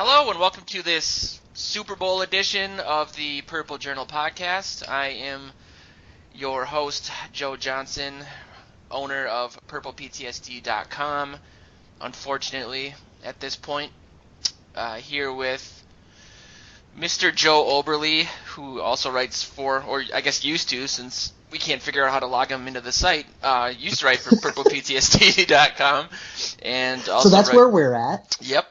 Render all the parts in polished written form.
Hello and welcome to this Super Bowl edition of the Purple Journal podcast. I am your host, Joe Johnson, owner of purplePTSD.com. Unfortunately, at this point, here with Mr. Joe Oberly, who also writes for, or I guess used to, since we can't figure out how to log him into the site, used to write for purplePTSD.com. And also so that's where we're at? Yep.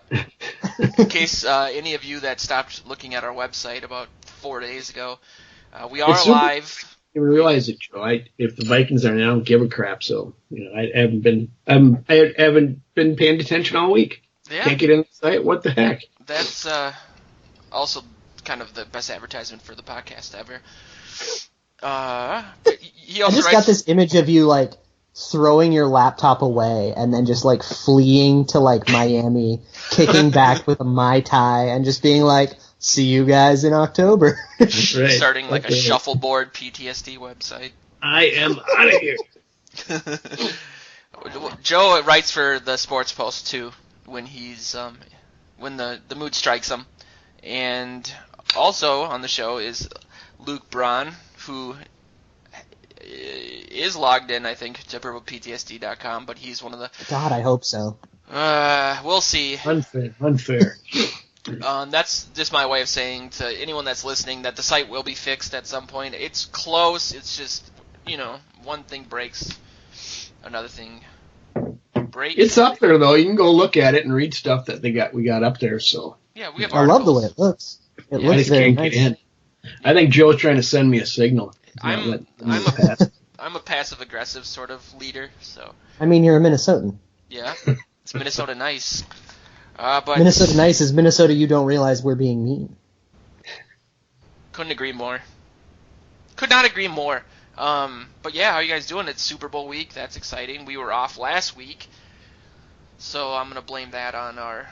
In case any of you that stopped looking at our website about 4 days ago, we are live. You realize it, Joe. If the Vikings are now, I don't give a crap. So I haven't been paying attention all week. Yeah. Can't get in the site. What the heck? That's also kind of the best advertisement for the podcast ever. He also I just got this image of you like throwing your laptop away and then just like fleeing to like Miami, kicking back with a Mai Tai and just being like, see you guys in October. Right. Starting like a shuffleboard PTSD website. I am out of here. Joe writes for the Sports Post too when he's when the mood strikes him. And also on the show is Luke Braun, who is logged in, I think, to purplePTSD.com, but he's one of the... God, I hope so. We'll see. Unfair. That's just my way of saying to anyone that's listening that the site will be fixed at some point. It's close. It's just, one thing breaks, another thing breaks. It's up there, though. You can go look at it and read stuff that we got up there. So yeah, we have I love the way it looks. It looks very nice. Get in. I think Joe's trying to send me a signal. I'm a passive-aggressive sort of leader, so... I mean, you're a Minnesotan. Yeah, it's Minnesota nice. But Minnesota nice is Minnesota you don't realize we're being mean. Couldn't agree more. Could not agree more. But yeah, how are you guys doing? It's Super Bowl week. That's exciting. We were off last week, so I'm going to blame that on our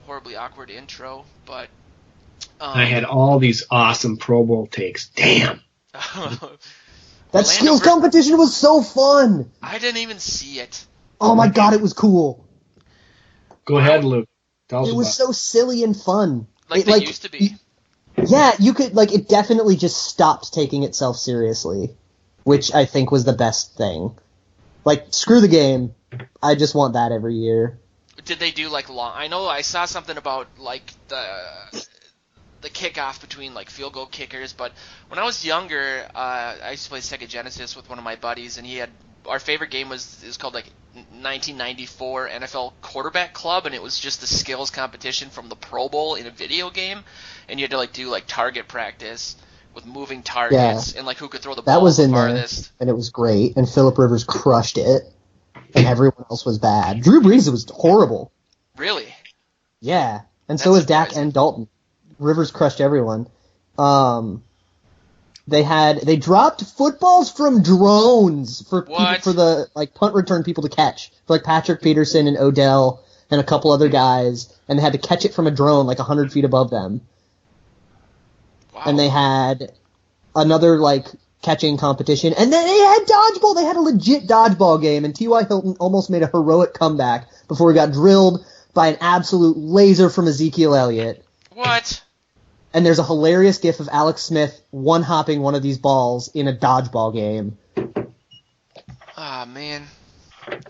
horribly awkward intro, but... I had all these awesome Pro Bowl takes. Damn. That skills competition was so fun. I didn't even see it. Oh my God, it was cool. Go ahead, Luke. It was so silly and fun. Like they used to be. Yeah, you could, it definitely just stopped taking itself seriously, which I think was the best thing. Screw the game. I just want that every year. Did they do, long... I know I saw something about, the kickoff between field goal kickers, but when I was younger, I used to play Sega Genesis with one of my buddies, and our favorite game was called 1994 NFL Quarterback Club, and it was just the skills competition from the Pro Bowl in a video game, and you had to do target practice with moving targets and who could throw the ball that was the in farthest. There, and it was great, and Phillip Rivers crushed it, and everyone else was bad. Drew Brees was horrible. Really? Yeah, and so was Dak and Dalton. Rivers crushed everyone. They dropped footballs from drones for the punt return people to catch. For Patrick Peterson and Odell and a couple other guys, and they had to catch it from a drone 100 feet above them. Wow. And they had another catching competition, and then they had dodgeball. They had a legit dodgeball game, and T.Y. Hilton almost made a heroic comeback before he got drilled by an absolute laser from Ezekiel Elliott. What? And there's a hilarious gif of Alex Smith one-hopping one of these balls in a dodgeball game. Ah, man.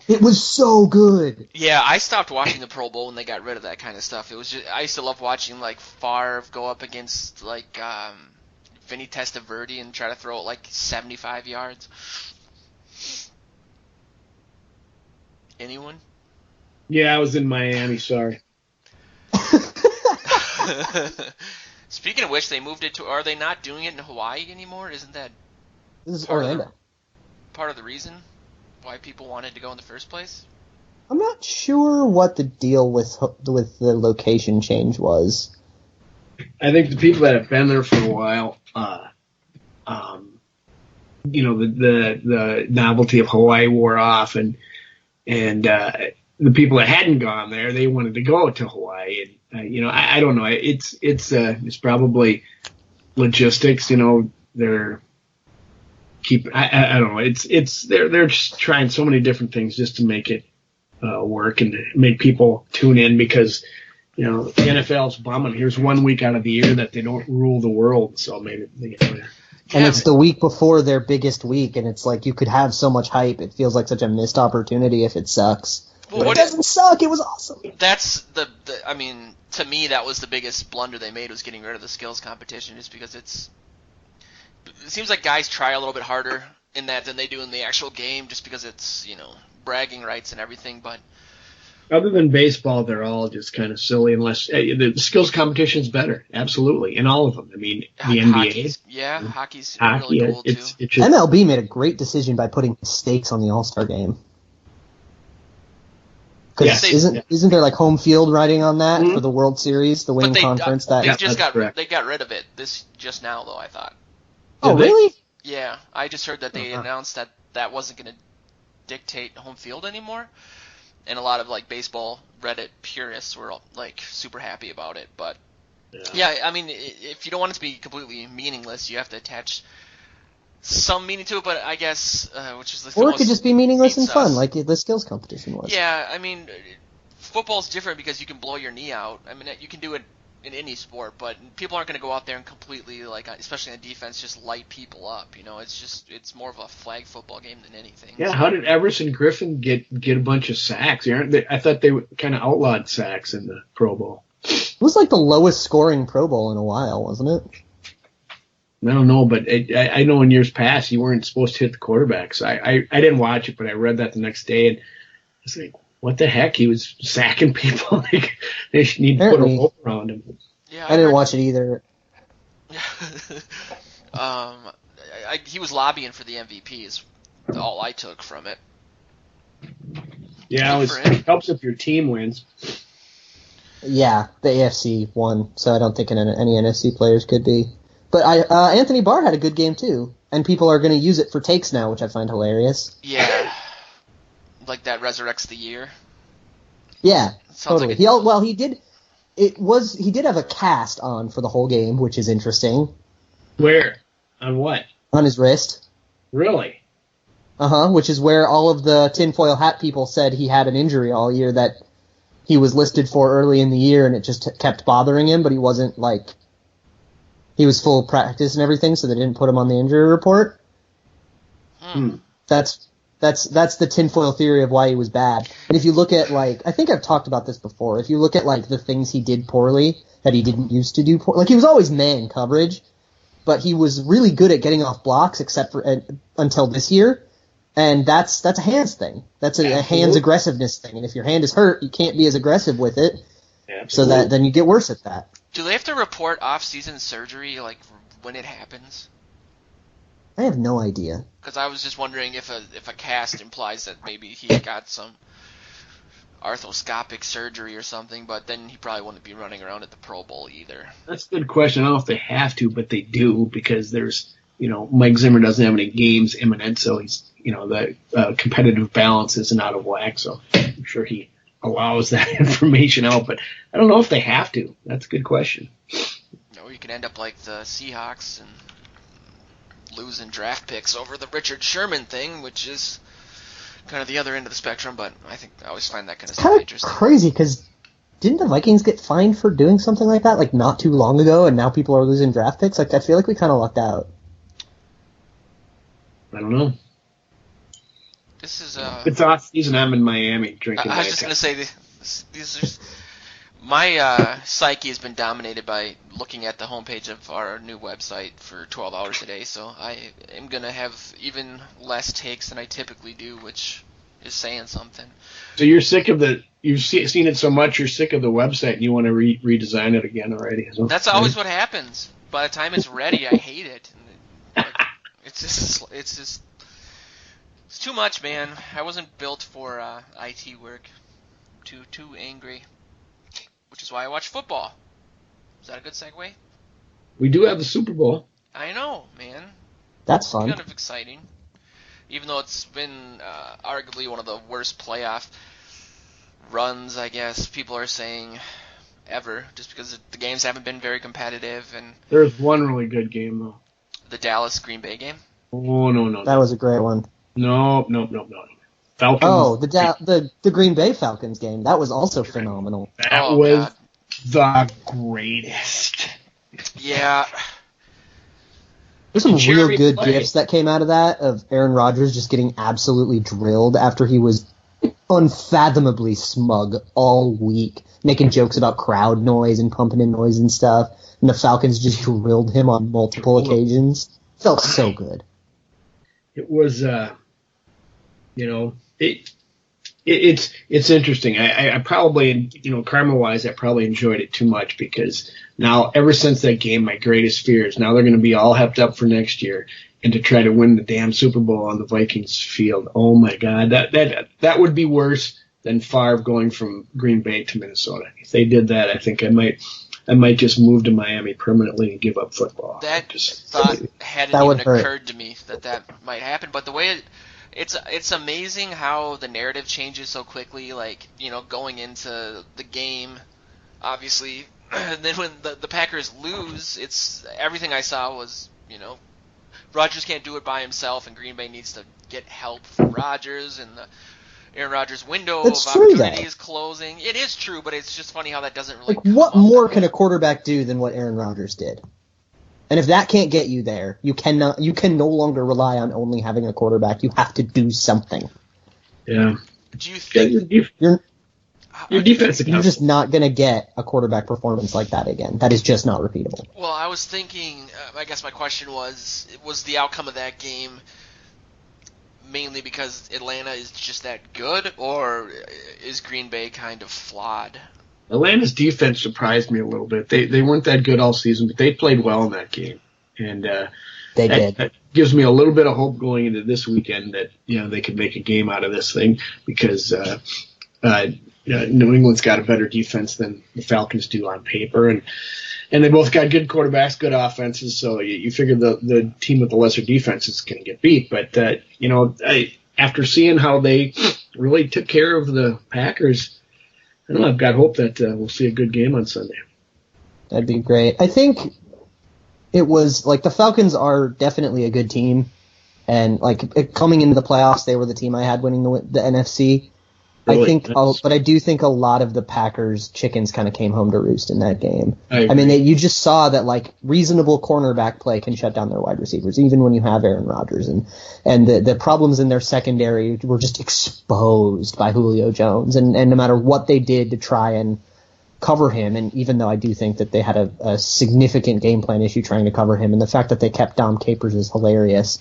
It was so good. Yeah, I stopped watching the Pro Bowl when they got rid of that kind of stuff. It was just I used to love watching Favre go up against Vinny Testaverde and try to throw it 75 yards. Anyone? Yeah, I was in Miami. Sorry. Speaking of which, they moved it to... Are they not doing it in Hawaii anymore? Isn't that... This is Orlando. Part of the reason why people wanted to go in the first place? I'm not sure what the deal with the location change was. I think the people that have been there for a while, the novelty of Hawaii wore off, and the people that hadn't gone there, they wanted to go to Hawaii, and I don't know. It's probably logistics. They're I don't know. They're just trying so many different things just to make it work and make people tune in because the NFL's bumming. Here's 1 week out of the year that they don't rule the world, so maybe and it's the week before their biggest week, and it's like you could have so much hype. It feels like such a missed opportunity if it sucks. Well, but it doesn't suck. It was awesome. That's I mean, to me, that was the biggest blunder they made, was getting rid of the skills competition, just because it seems like guys try a little bit harder in that than they do in the actual game, just because it's, bragging rights and everything. But other than baseball, they're all just kind of silly. Unless the skills competition's better, absolutely, in all of them. I mean, the NBA, hockey's really cool too. MLB made a great decision by putting stakes on the All-Star game. Because isn't there like home field writing on that for the World Series, the winning conference? They got rid of it just now, though, I thought. Oh, really? Yeah, I just heard that they announced that wasn't going to dictate home field anymore, and a lot of like baseball Reddit purists were like super happy about it. But yeah, I mean, if you don't want it to be completely meaningless, you have to attach some meaning to it. But I guess which is the or it could just be meaningless and fun, like the skills competition was. Yeah, I mean, football's different because you can blow your knee out. I mean, you can do it in any sport, but people aren't going to go out there and completely, like, especially on defense, just light people up. It's more of a flag football game than anything. Yeah, how did Everson Griffin get a bunch of sacks? I thought they kind of outlawed sacks in the Pro Bowl. It was like the lowest scoring Pro Bowl in a while, wasn't it? I don't know, but I know in years past you weren't supposed to hit the quarterbacks. I didn't watch it, but I read that the next day, and I was like, what the heck? He was sacking people. Like, they need to put a rope around him. Yeah, I didn't watch it either. He was lobbying for the MVP is all I took from it. Yeah, it helps if your team wins. Yeah, the AFC won, so I don't think any NFC players could be. But Anthony Barr had a good game too, and people are going to use it for takes now, which I find hilarious. Yeah. Like that resurrects the year. Yeah, totally. Like he did have a cast on for the whole game, which is interesting. Where? On what? On his wrist. Really? Which is where all of the tinfoil hat people said he had an injury all year that he was listed for early in the year, and it just kept bothering him, but he wasn't like, he was full practice and everything, so they didn't put him on the injury report. That's the tinfoil theory of why he was bad. And if you look at, like, I think I've talked about this before, if you look at, like, the things he did poorly that he didn't used to do like, he was always man coverage, but he was really good at getting off blocks except for until this year, and that's a hands thing. That's a hands aggressiveness thing, and if your hand is hurt, you can't be as aggressive with it, so that then you get worse at that. Do they have to report off-season surgery, like, when it happens? I have no idea. Because I was just wondering if a cast implies that maybe he got some arthroscopic surgery or something, but then he probably wouldn't be running around at the Pro Bowl either. That's a good question. I don't know if they have to, but they do, because there's, Mike Zimmer doesn't have any games imminent, so he's, the competitive balance isn't out of whack, so I'm sure he allows that information out, but I don't know if they have to. That's a good question. Or you could end up like the Seahawks and losing draft picks over the Richard Sherman thing, which is kind of the other end of the spectrum, but I always find that kind of stuff interesting. Kind of crazy, because didn't the Vikings get fined for doing something like that, like, not too long ago, and now people are losing draft picks? Like, I feel like we kind of lucked out. I don't know. This is it's off season. I'm in Miami drinking. I was just going to say, these are... My psyche has been dominated by looking at the homepage of our new website for 12 hours a day, so I am going to have even less takes than I typically do, which is saying something. So you're sick of you've seen it so much, you're sick of the website, and you want to redesign it again already. That's always what happens. By the time it's ready, I hate it. It's too much, man. I wasn't built for IT work. Too angry. Which is why I watch football. Is that a good segue? We do have the Super Bowl. I know, man. That's fun. Kind of exciting. Even though it's been arguably one of the worst playoff runs, I guess, people are saying, ever. Just because the games haven't been very competitive. And there's one really good game, though. The Dallas-Green Bay game? Oh, no. That was a great one. No. Falcons. Oh, the Green Bay Falcons game. That was also phenomenal. That was the greatest. Yeah. There's some Jeremy real good play. gifs that came out of that, of Aaron Rodgers just getting absolutely drilled after he was unfathomably smug all week, making jokes about crowd noise and pumping in noise and stuff, and the Falcons just drilled him on multiple occasions. Felt so good. It was, it's interesting. I probably, karma-wise, I probably enjoyed it too much because now, ever since that game, my greatest fear is now they're going to be all hepped up for next year and to try to win the damn Super Bowl on the Vikings field. Oh my God, that would be worse than Favre going from Green Bay to Minnesota. If they did that, I think I might just move to Miami permanently and give up football. That thought hadn't even occurred to me that might happen. But the way it's amazing how the narrative changes so quickly. Like, going into the game, obviously, then when the Packers lose, it's everything I saw was, Rodgers can't do it by himself, and Green Bay needs to get help from Rodgers, and the Aaron Rodgers' window of opportunity is closing. It is true, but it's just funny how that doesn't really. Like, what more can a quarterback do than what Aaron Rodgers did? And if that can't get you there, you can no longer rely on only having a quarterback. You have to do something. Yeah. Do you think your defense? You're just not going to get a quarterback performance like that again. That is just not repeatable. Well, I was thinking. I guess my question was the outcome of that game mainly because Atlanta is just that good, or is Green Bay kind of flawed? Atlanta's defense surprised me a little bit. They weren't that good all season, but they played well in that game, and they did. That gives me a little bit of hope going into this weekend that they could make a game out of this thing because New England's got a better defense than the Falcons do on paper, and they both got good quarterbacks, good offenses. So you figure the team with the lesser defense is going to get beat. But after seeing how they really took care of the Packers, I don't know. I've got hope that we'll see a good game on Sunday. That'd be great. I think it was like the Falcons are definitely a good team, and like coming into the playoffs, they were the team I had winning the NFC. Really? But I do think a lot of the Packers chickens kind of came home to roost in that game. I mean, you just saw that like reasonable cornerback play can shut down their wide receivers, even when you have Aaron Rodgers, and the problems in their secondary were just exposed by Julio Jones, and no matter what they did to try and cover him, and even though I do think that they had a significant game plan issue trying to cover him, and the fact that they kept Dom Capers is hilarious.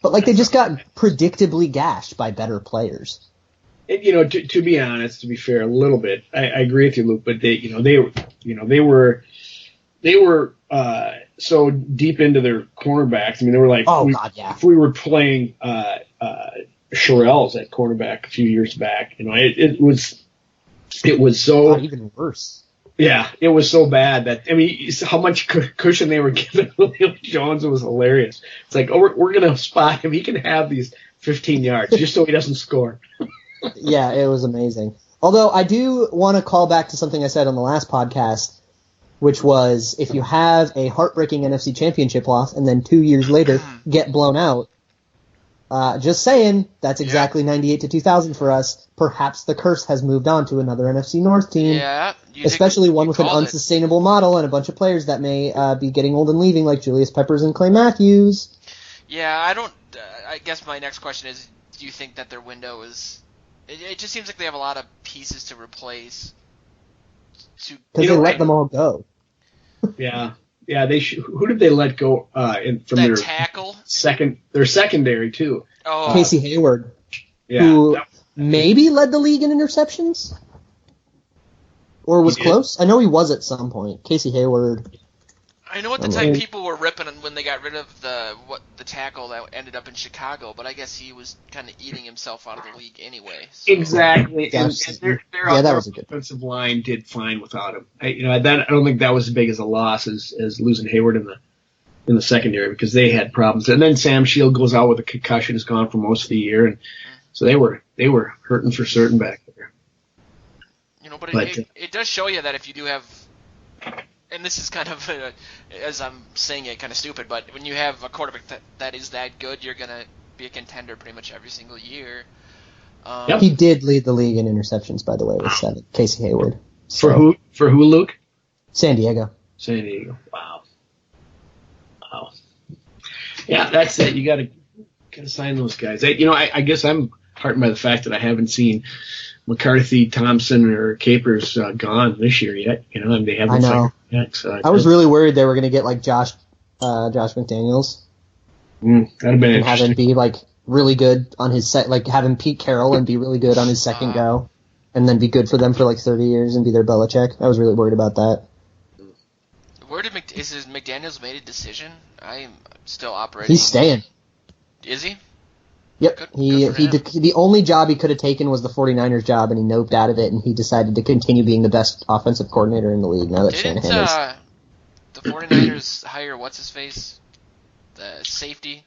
But they just got predictably gashed by better players. To be honest, to be fair, a little bit, I agree with you, Luke. But they were so deep into their cornerbacks. I mean, they were like, if we were playing Sherrells at cornerback a few years back, it was so even worse. Yeah, it was so bad that how much cushion they were giving Julio Jones was hilarious. It's like, we're gonna spot him. He can have these 15 yards just so he doesn't score. Yeah, it was amazing. Although I do want to call back to something I said on the last podcast, which was if you have a heartbreaking NFC Championship loss and then 2 years later get blown out, just saying, that's exactly 98 to 2000 for us. Perhaps the curse has moved on to another NFC North team. Yeah. Especially one with an unsustainable model and a bunch of players that may be getting old and leaving, like Julius Peppers and Clay Matthews. Yeah, I guess my next question is, do you think that their window is... It just seems like they have a lot of pieces to replace. Because they let them all go. Yeah. Yeah, who did they let go from their tackle? Their secondary, too. Oh. Casey Hayward, who maybe led the league in interceptions? Or was close? I know he was at some point. Casey Hayward. I know at the time people were ripping when they got rid of the tackle that ended up in Chicago, but I guess he was kind of eating himself out of the league anyway. So. Exactly. And their offensive line did fine without him. I don't think that was as big as a loss as losing Hayward in the secondary because they had problems. And then Sam Shield goes out with a concussion, is gone for most of the year, and so they were hurting for certain back there. But it does show you that if you do have, and this is kind of, as I'm saying it, kind of stupid, but when you have a quarterback that is that good, you're going to be a contender pretty much every single year. Yep. He did lead the league in interceptions, by the way, with 7. Casey Hayward. So, For who, Luke? San Diego. San Diego. Wow. Yeah, that's it. You gotta sign those guys. I guess I'm heartened by the fact that I haven't seen McCarthy, Thompson, or Capers gone this year yet. And they haven't. I know. Yet, so I was really worried they were going to get like Josh McDaniels. That'd have been and have him be like really good on his set, like have him Pete Carroll and be really good on his second go, and then be good for them for like 30 years and be their Belichick. I was really worried about that. Is McDaniels made a decision? I'm still operating. He's staying. Is he? Yep. The only job he could have taken was the 49ers job, and he noped out of it, and he decided to continue being the best offensive coordinator in the league now that Shanahan is. The 49ers hire what's-his-face? The safety?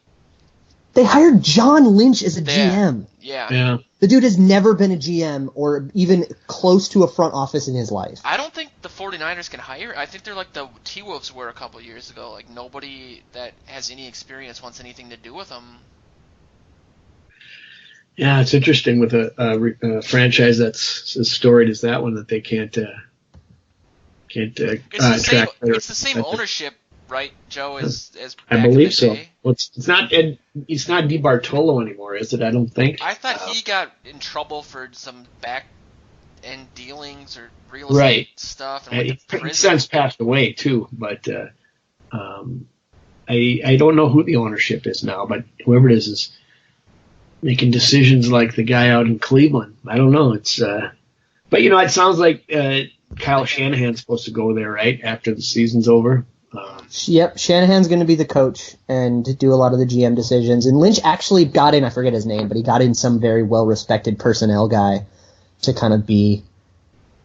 They hired John Lynch as a GM. Yeah. The dude has never been a GM or even close to a front office in his life. I don't think the 49ers can hire. I think they're like the T-Wolves were a couple years ago. Like, nobody that has any experience wants anything to do with them. Yeah, it's interesting with a franchise that's as storied as that one that they can't attract. It's the same ownership, right, Joe? As back I believe in the day? so. Well, it's not DiBartolo anymore, is it? I don't think. I thought he got in trouble for some back end dealings or real estate stuff. And went to prison. He's since passed away too, but I don't know who the ownership is now, but whoever it is making decisions like the guy out in Cleveland. I don't know. But it sounds like Kyle Shanahan's supposed to go there, right, after the season's over. Yep, Shanahan's going to be the coach and do a lot of the GM decisions. And Lynch actually got in, I forget his name, but he got in some very well-respected personnel guy to kind of be,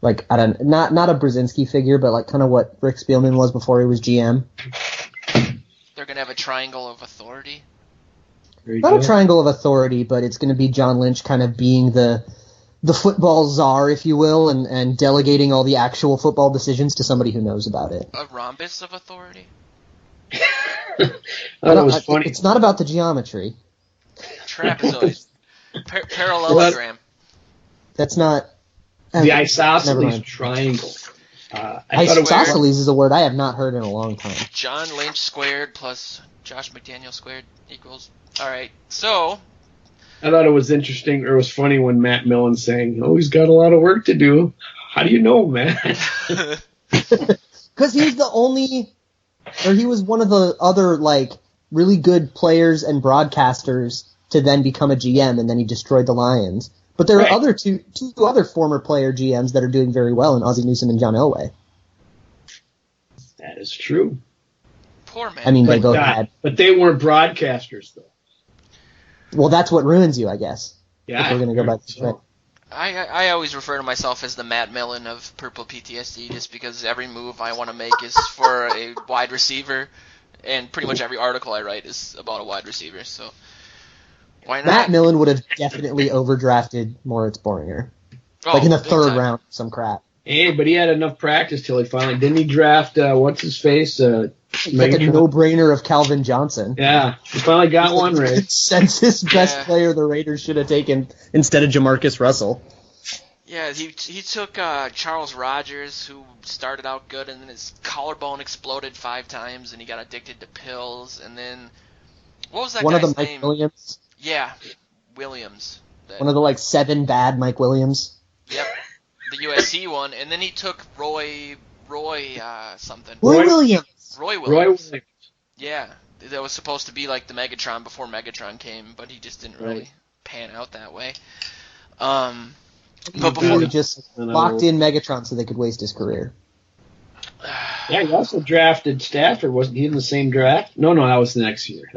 like, not a Brzezinski figure, but like kind of what Rick Spielman was before he was GM. They're going to have a triangle of authority? Not a triangle of authority, but it's going to be John Lynch kind of being the football czar, if you will, and delegating all the actual football decisions to somebody who knows about it. A rhombus of authority? That was funny. It's not about the geometry. Trapezoid. Parallelogram. That's not... The isosceles triangle. Isosceles is a word I have not heard in a long time. John Lynch squared plus Josh McDaniel squared equals... All right, so... I thought it was interesting, or it was funny when Matt Millen saying, he's got a lot of work to do. How do you know, Matt? Because he was one of the other, like, really good players and broadcasters to then become a GM, and then he destroyed the Lions. But there are two other former player GMs that are doing very well in Ozzie Newsome and John Elway. That is true. Poor man. I mean, they both had... But they weren't broadcasters, though. Well, that's what ruins you, I guess. Yeah. If we're going to go back to that. I always refer to myself as the Matt Millen of Purple PTSD just because every move I want to make is for a wide receiver, and pretty much every article I write is about a wide receiver, so why not? Matt Millen would have definitely overdrafted Moritz Boringer. Like in the third round, some crap. Hey, but he had enough practice till he finally... Didn't he draft, what's-his-face? Like a no-brainer of Calvin Johnson. Yeah, he finally got one right. Census best player the Raiders should have taken instead of Jamarcus Russell. Yeah, he took Charles Rogers, who started out good, and then his collarbone exploded 5 times, and he got addicted to pills, and then... What was that One guy's of the name? Mike Williams? Yeah, Williams. One of the, 7 bad Mike Williams? Yep, the USC one, and then he took Roy something. Roy Williams. Roy Williams. Yeah, that was supposed to be like the Megatron before Megatron came, but he just didn't really pan out that way. But before he just locked in Megatron so they could waste his career. Yeah, he also drafted Stafford. Wasn't he in the same draft? No, that was the next year.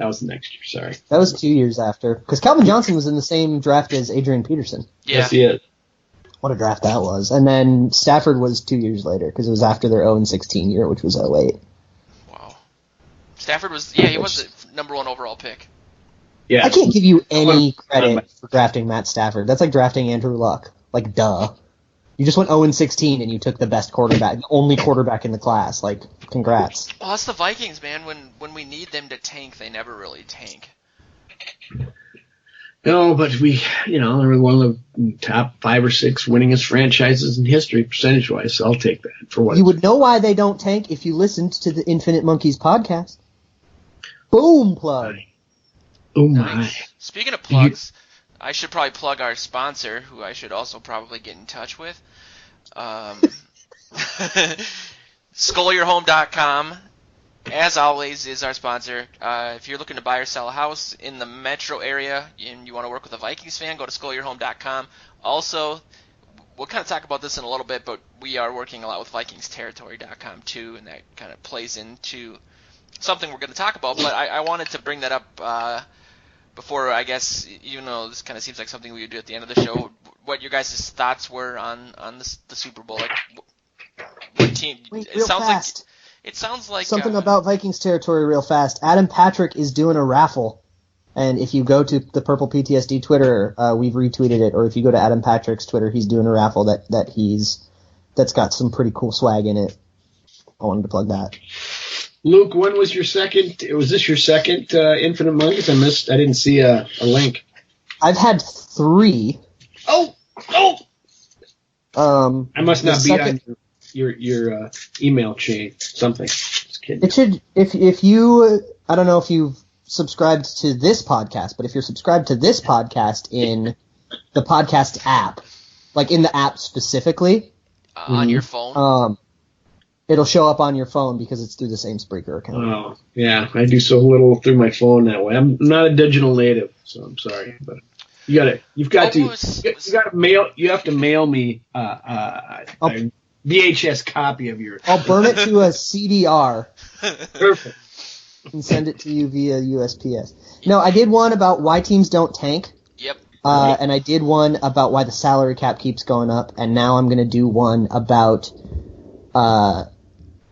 Sorry. That was 2 years after. Because Calvin Johnson was in the same draft as Adrian Peterson. Yeah. Yes, he is. What a draft that was. And then Stafford was 2 years later because it was after their 0-16 year, which was 2008. Wow. Stafford was, he was the number 1 overall pick. Yeah. I can't give you any credit for drafting Matt Stafford. That's like drafting Andrew Luck. Like, duh. You just went 0-16 and you took the best quarterback, the only quarterback in the class. Like, congrats. Well, that's the Vikings, man. When we need them to tank, they never really tank. No, but they're one of the top 5 or 6 winningest franchises in history, percentage-wise. So I'll take that for what you would know why they don't tank if you listened to the Infinite Monkeys podcast. Boom plug. Oh my! Nice. Speaking of plugs, I should probably plug our sponsor, who I should also probably get in touch with. SkullYourHome.com, as always, is our sponsor. If you're looking to buy or sell a house in the metro area and you want to work with a Vikings fan, go to SkullYourHome.com. Also, we'll kind of talk about this in a little bit, but we are working a lot with VikingsTerritory.com too, and that kind of plays into something we're going to talk about. But I wanted to bring that up before, I guess, even though this kind of seems like something we would do at the end of the show, what your guys' thoughts were on the Super Bowl. Like, what team? It sounds like something about Vikings territory real fast. Adam Patrick is doing a raffle, and if you go to the Purple PTSD Twitter, we've retweeted it, or if you go to Adam Patrick's Twitter, he's doing a raffle that's got some pretty cool swag in it. I wanted to plug that. Luke, when was your second? Was this your second Infinite Monkeys? I didn't see a link. I've had 3. Oh. I must not be on your email chain. Something. Just kidding. It should. If you, I don't know if you've subscribed to this podcast, but if you're subscribed to this podcast in the podcast app, like in the app specifically, on your phone. It'll show up on your phone because it's through the same Spreaker account. Oh, yeah. I do so little through my phone that way. I'm not a digital native, so I'm sorry, but you have to mail me a VHS copy of your. I'll burn it to a CDR. Perfect. And send it to you via USPS. No, I did one about why teams don't tank. Yep. And I did one about why the salary cap keeps going up, and now I'm going to do one about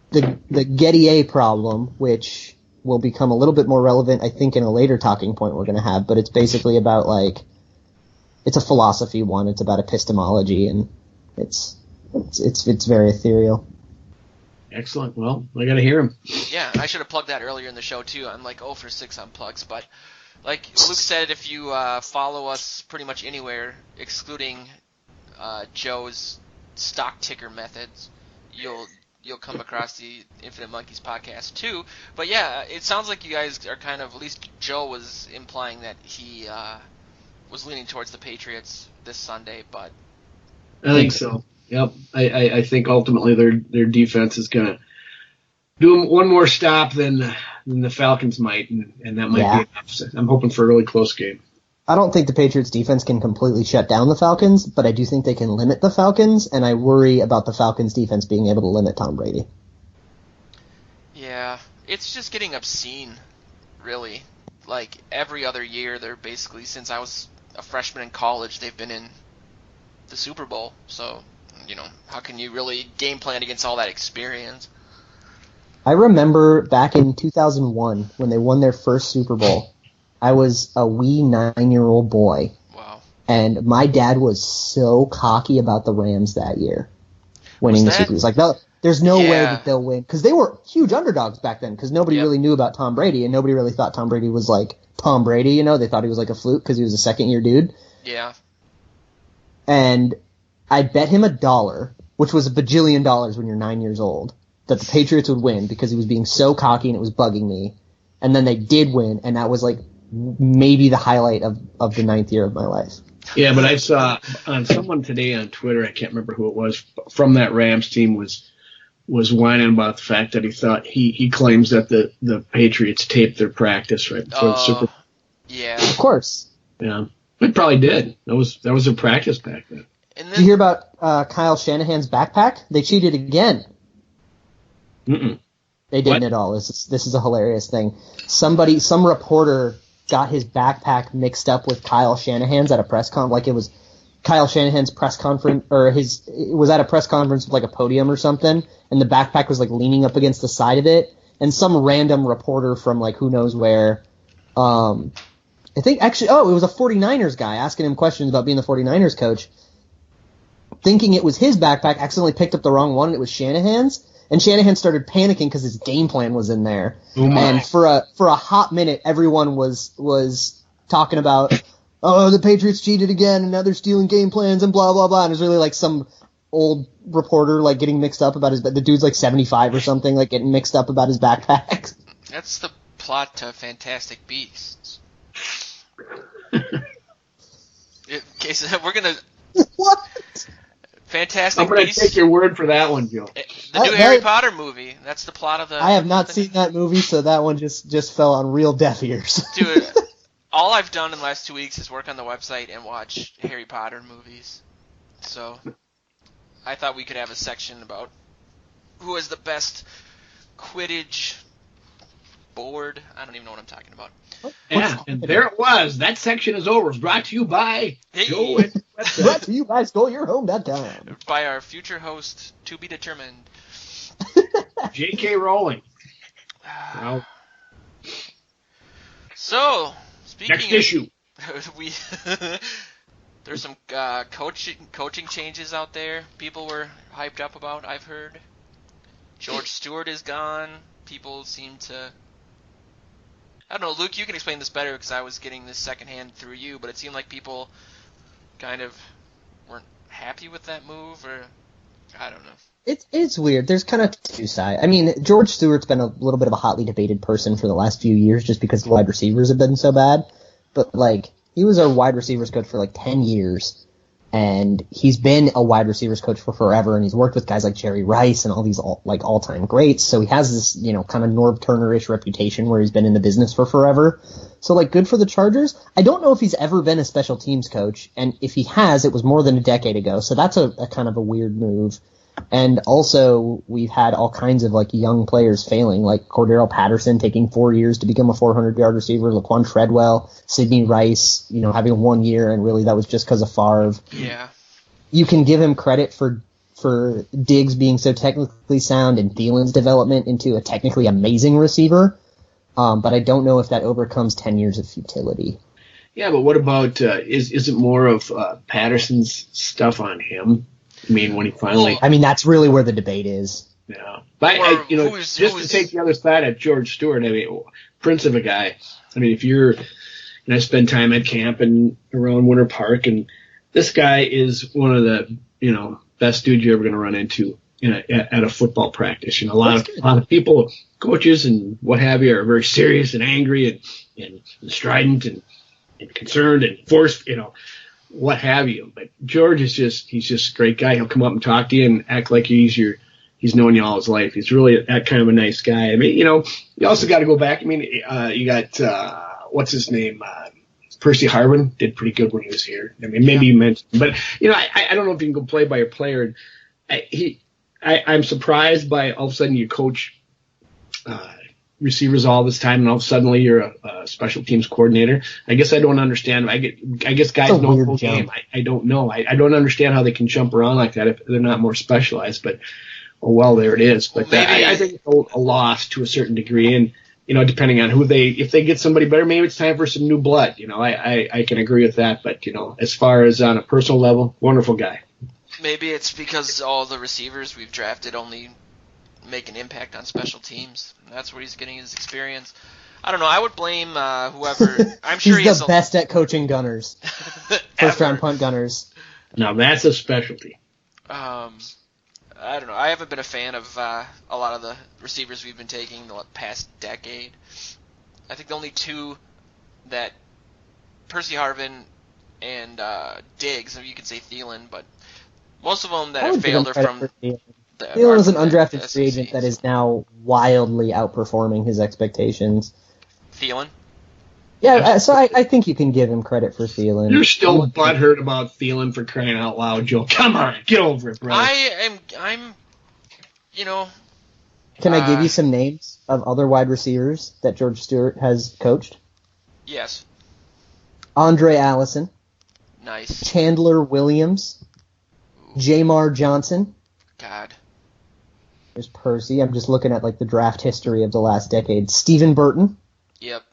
the Getty A problem, which will become a little bit more relevant, I think, in a later talking point we're going to have. But it's basically about, like, it's a philosophy one. It's about epistemology, and it's very ethereal. Excellent. Well, I got to hear him. Yeah, I should have plugged that earlier in the show too. I'm like 0 for 6 on plugs, but like Luke said, if you follow us pretty much anywhere, excluding Joe's stock ticker methods, you'll come across the Infinite Monkeys podcast too. But yeah, it sounds like you guys are kind of, at least Joe was implying that he was leaning towards the Patriots this Sunday, but I think so. Yep. I think ultimately their defense is going to do one more stop than the Falcons might, and that might be enough. I'm hoping for a really close game. I don't think the Patriots defense can completely shut down the Falcons, but I do think they can limit the Falcons, and I worry about the Falcons defense being able to limit Tom Brady. Yeah, it's just getting obscene, really. Like, every other year, they're basically, since I was a freshman in college, they've been in the Super Bowl. So, how can you really game plan against all that experience? I remember back in 2001 when they won their first Super Bowl. I was a wee 9-year-old boy. Wow. And my dad was so cocky about the Rams that year, winning the Super Bowl. He was like, no, there's no way that they'll win. Because they were huge underdogs back then, because nobody really knew about Tom Brady, and nobody really thought Tom Brady was like Tom Brady, They thought he was like a fluke because he was a second-year dude. Yeah. And I bet him $1, which was $1 bajillion when you're 9 years old, that the Patriots would win because he was being so cocky and it was bugging me. And then they did win, and that was like maybe the highlight of the 9th year of my life. Yeah, but I saw on someone today on Twitter, I can't remember who it was, from that Rams team was whining about the fact that he claims that the Patriots taped their practice right before the Super Bowl. Yeah. Of course. Yeah. They probably did. That was their practice back then. Did you hear about Kyle Shanahan's backpack? They cheated again. Mm-mm. They didn't at all. This is a hilarious thing. Some reporter got his backpack mixed up with Kyle Shanahan's at a press conference. Like, it was Kyle Shanahan's press conference, or it was at a press conference with like a podium or something, and the backpack was like leaning up against the side of it, and some random reporter from like who knows where, I think actually, it was a 49ers guy asking him questions about being the 49ers coach, thinking it was his backpack, accidentally picked up the wrong one, and it was Shanahan's. And Shanahan started panicking because his game plan was in there. And for a hot minute, everyone was talking about, oh, the Patriots cheated again, and now they're stealing game plans, and blah, blah, blah. And it's really like some old reporter, like, getting mixed up about the dude's like 75 or something, like, getting mixed up about his backpack. That's the plot to Fantastic Beasts. Okay, so we're gonna... What? Fantastic I'm going to Beasts. take your word for that one, Joe. The new Harry Potter movie. That's the plot of the... I have not seen that movie, so that one just fell on real deaf ears. Dude, all I've done in the last 2 weeks is work on the website and watch Harry Potter movies. So, I thought we could have a section about who is the best Quidditch board. I don't even know what I'm talking about. Yeah, and there it was. That section is over. It's brought to you by Joe. Brought to you by StoreYourHome.com. By our future host, to be determined. J.K. Rowling. Well, so, speaking next issue. we there's some coaching changes out there. People were hyped up about. I've heard. George Stewart is gone. People seem to. I don't know, Luke. You can explain this better because I was getting this secondhand through you. But it seemed like people kind of weren't happy with that move, or I don't know. It's weird. There's kind of two sides. I mean, George Stewart's been a little bit of a hotly debated person for the last few years just because the wide receivers have been so bad. But, like, he was our wide receivers coach for, like, 10 years. And he's been a wide receivers coach for forever, and he's worked with guys like Jerry Rice and all these all-time greats. So he has this, kind of Norv Turner-ish reputation where he's been in the business for forever. So, like, good for the Chargers. I don't know if he's ever been a special teams coach, and if he has, it was more than a decade ago. So that's a kind of a weird move. And also, we've had all kinds of, like, young players failing, like Cordero Patterson taking 4 years to become a 400-yard receiver, Laquan Treadwell, Sidney Rice, having 1 year, and really that was just because of Favre. Yeah. You can give him credit for Diggs being so technically sound and Thielen's development into a technically amazing receiver, but I don't know if that overcomes 10 years of futility. Yeah, but what about, is it more of Patterson's stuff on him? I mean, when he finally... I mean, that's really where the debate is. Yeah. But, to take the other side at George Stewart, I mean, prince of a guy. I mean, if you're... And I spend time at camp and around Winter Park, and this guy is one of the, best dudes you're ever going to run into at a football practice. A lot of people, coaches and what have you, are very serious and angry and strident and concerned and forced, what have you. But George is he's just a great guy. He'll come up and talk to you and act like he's known you all his life. He's really that kind of a nice guy. I mean, you also got to go back. I mean, you got, what's his name? Percy Harvin did pretty good when he was here. I mean, maybe you mentioned, but I don't know if you can go play by a player. I'm surprised by all of a sudden you coach, receivers all this time, and all of a sudden you're a special teams coordinator. I guess I don't understand. I guess guys know the whole game. I don't know. I don't understand how they can jump around like that if they're not more specialized. But there it is. But I think it's a loss to a certain degree, and depending on if they get somebody better, maybe it's time for some new blood. I can agree with that. But as far as on a personal level, wonderful guy. Maybe it's because all the receivers we've drafted only make an impact on special teams. That's where he's getting his experience. I don't know. I would blame whoever. I'm sure he's the best at coaching gunners. First round punt gunners. Now that's a specialty. I don't know. I haven't been a fan of a lot of the receivers we've been taking the past decade. I think the only two that Percy Harvin and Diggs, you could say Thielen, but most of them that have failed are from. Thielen is an undrafted free agent that is now wildly outperforming his expectations. Thielen? Yeah, so I think you can give him credit for Thielen. You're still butthurt about Thielen for crying out loud, Joe. Come on, get over it, bro. I'm Can I give you some names of other wide receivers that George Stewart has coached? Yes. Andre Allison. Nice. Chandler Williams. Jamar Johnson. God. There's Percy. I'm just looking at the draft history of the last decade. Stephen Burton. Yep.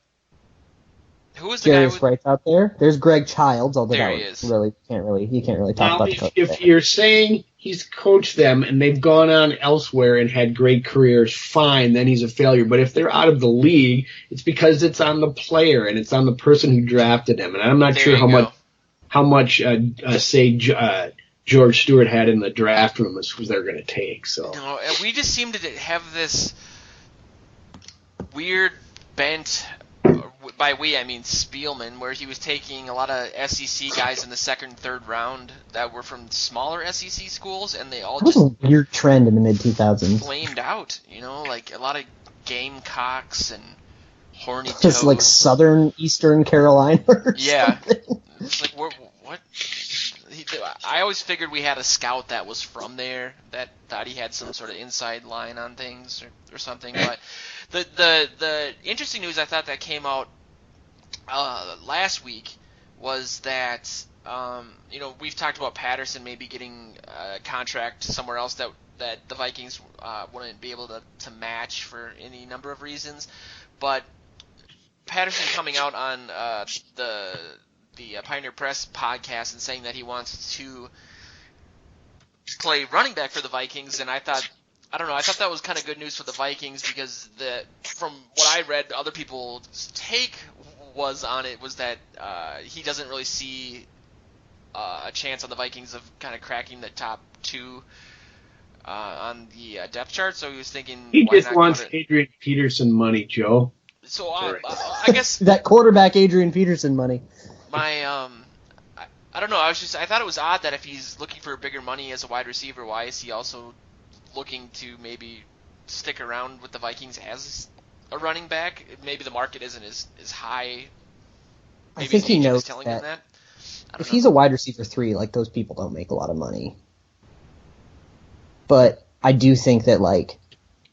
Who was the Darius guy? Wright's out there. There's Greg Childs, although there that he is. You can't really talk about the coach. If you're saying he's coached them and they've gone on elsewhere and had great careers, fine, then he's a failure. But if they're out of the league, it's because it's on the player and it's on the person who drafted him. And I'm not sure how much George Stewart had in the draft room as who they're going to take. So no, we just seem to have this weird bent. By we, I mean Spielman, where he was taking a lot of SEC guys in the second, third round that were from smaller SEC schools, and they all just a weird trend in the mid-2000s. Flamed out, like a lot of Gamecocks and horny toads. Just like Southern Eastern Carolina or something. It's like, what? I always figured we had a scout that was from there that thought he had some sort of inside line on things or something, but the interesting news I thought that came out last week was that we've talked about Patterson maybe getting a contract somewhere else that the Vikings wouldn't be able to match for any number of reasons, but Patterson coming out on the Pioneer Press podcast and saying that he wants to play running back for the Vikings, and I thought that was kind of good news for the Vikings because from what I read, other people's take was that he doesn't really see a chance on the Vikings of kind of cracking the top two on the depth chart. So he was thinking he just wants Adrian Peterson money, Joe. So I guess that quarterback Adrian Peterson money. I don't know. I thought it was odd that if he's looking for bigger money as a wide receiver, why is he also looking to maybe stick around with the Vikings as a running back? Maybe the market isn't as high. Maybe I think he knows telling him that. If he's a wide receiver 3, like those people don't make a lot of money. But I do think that like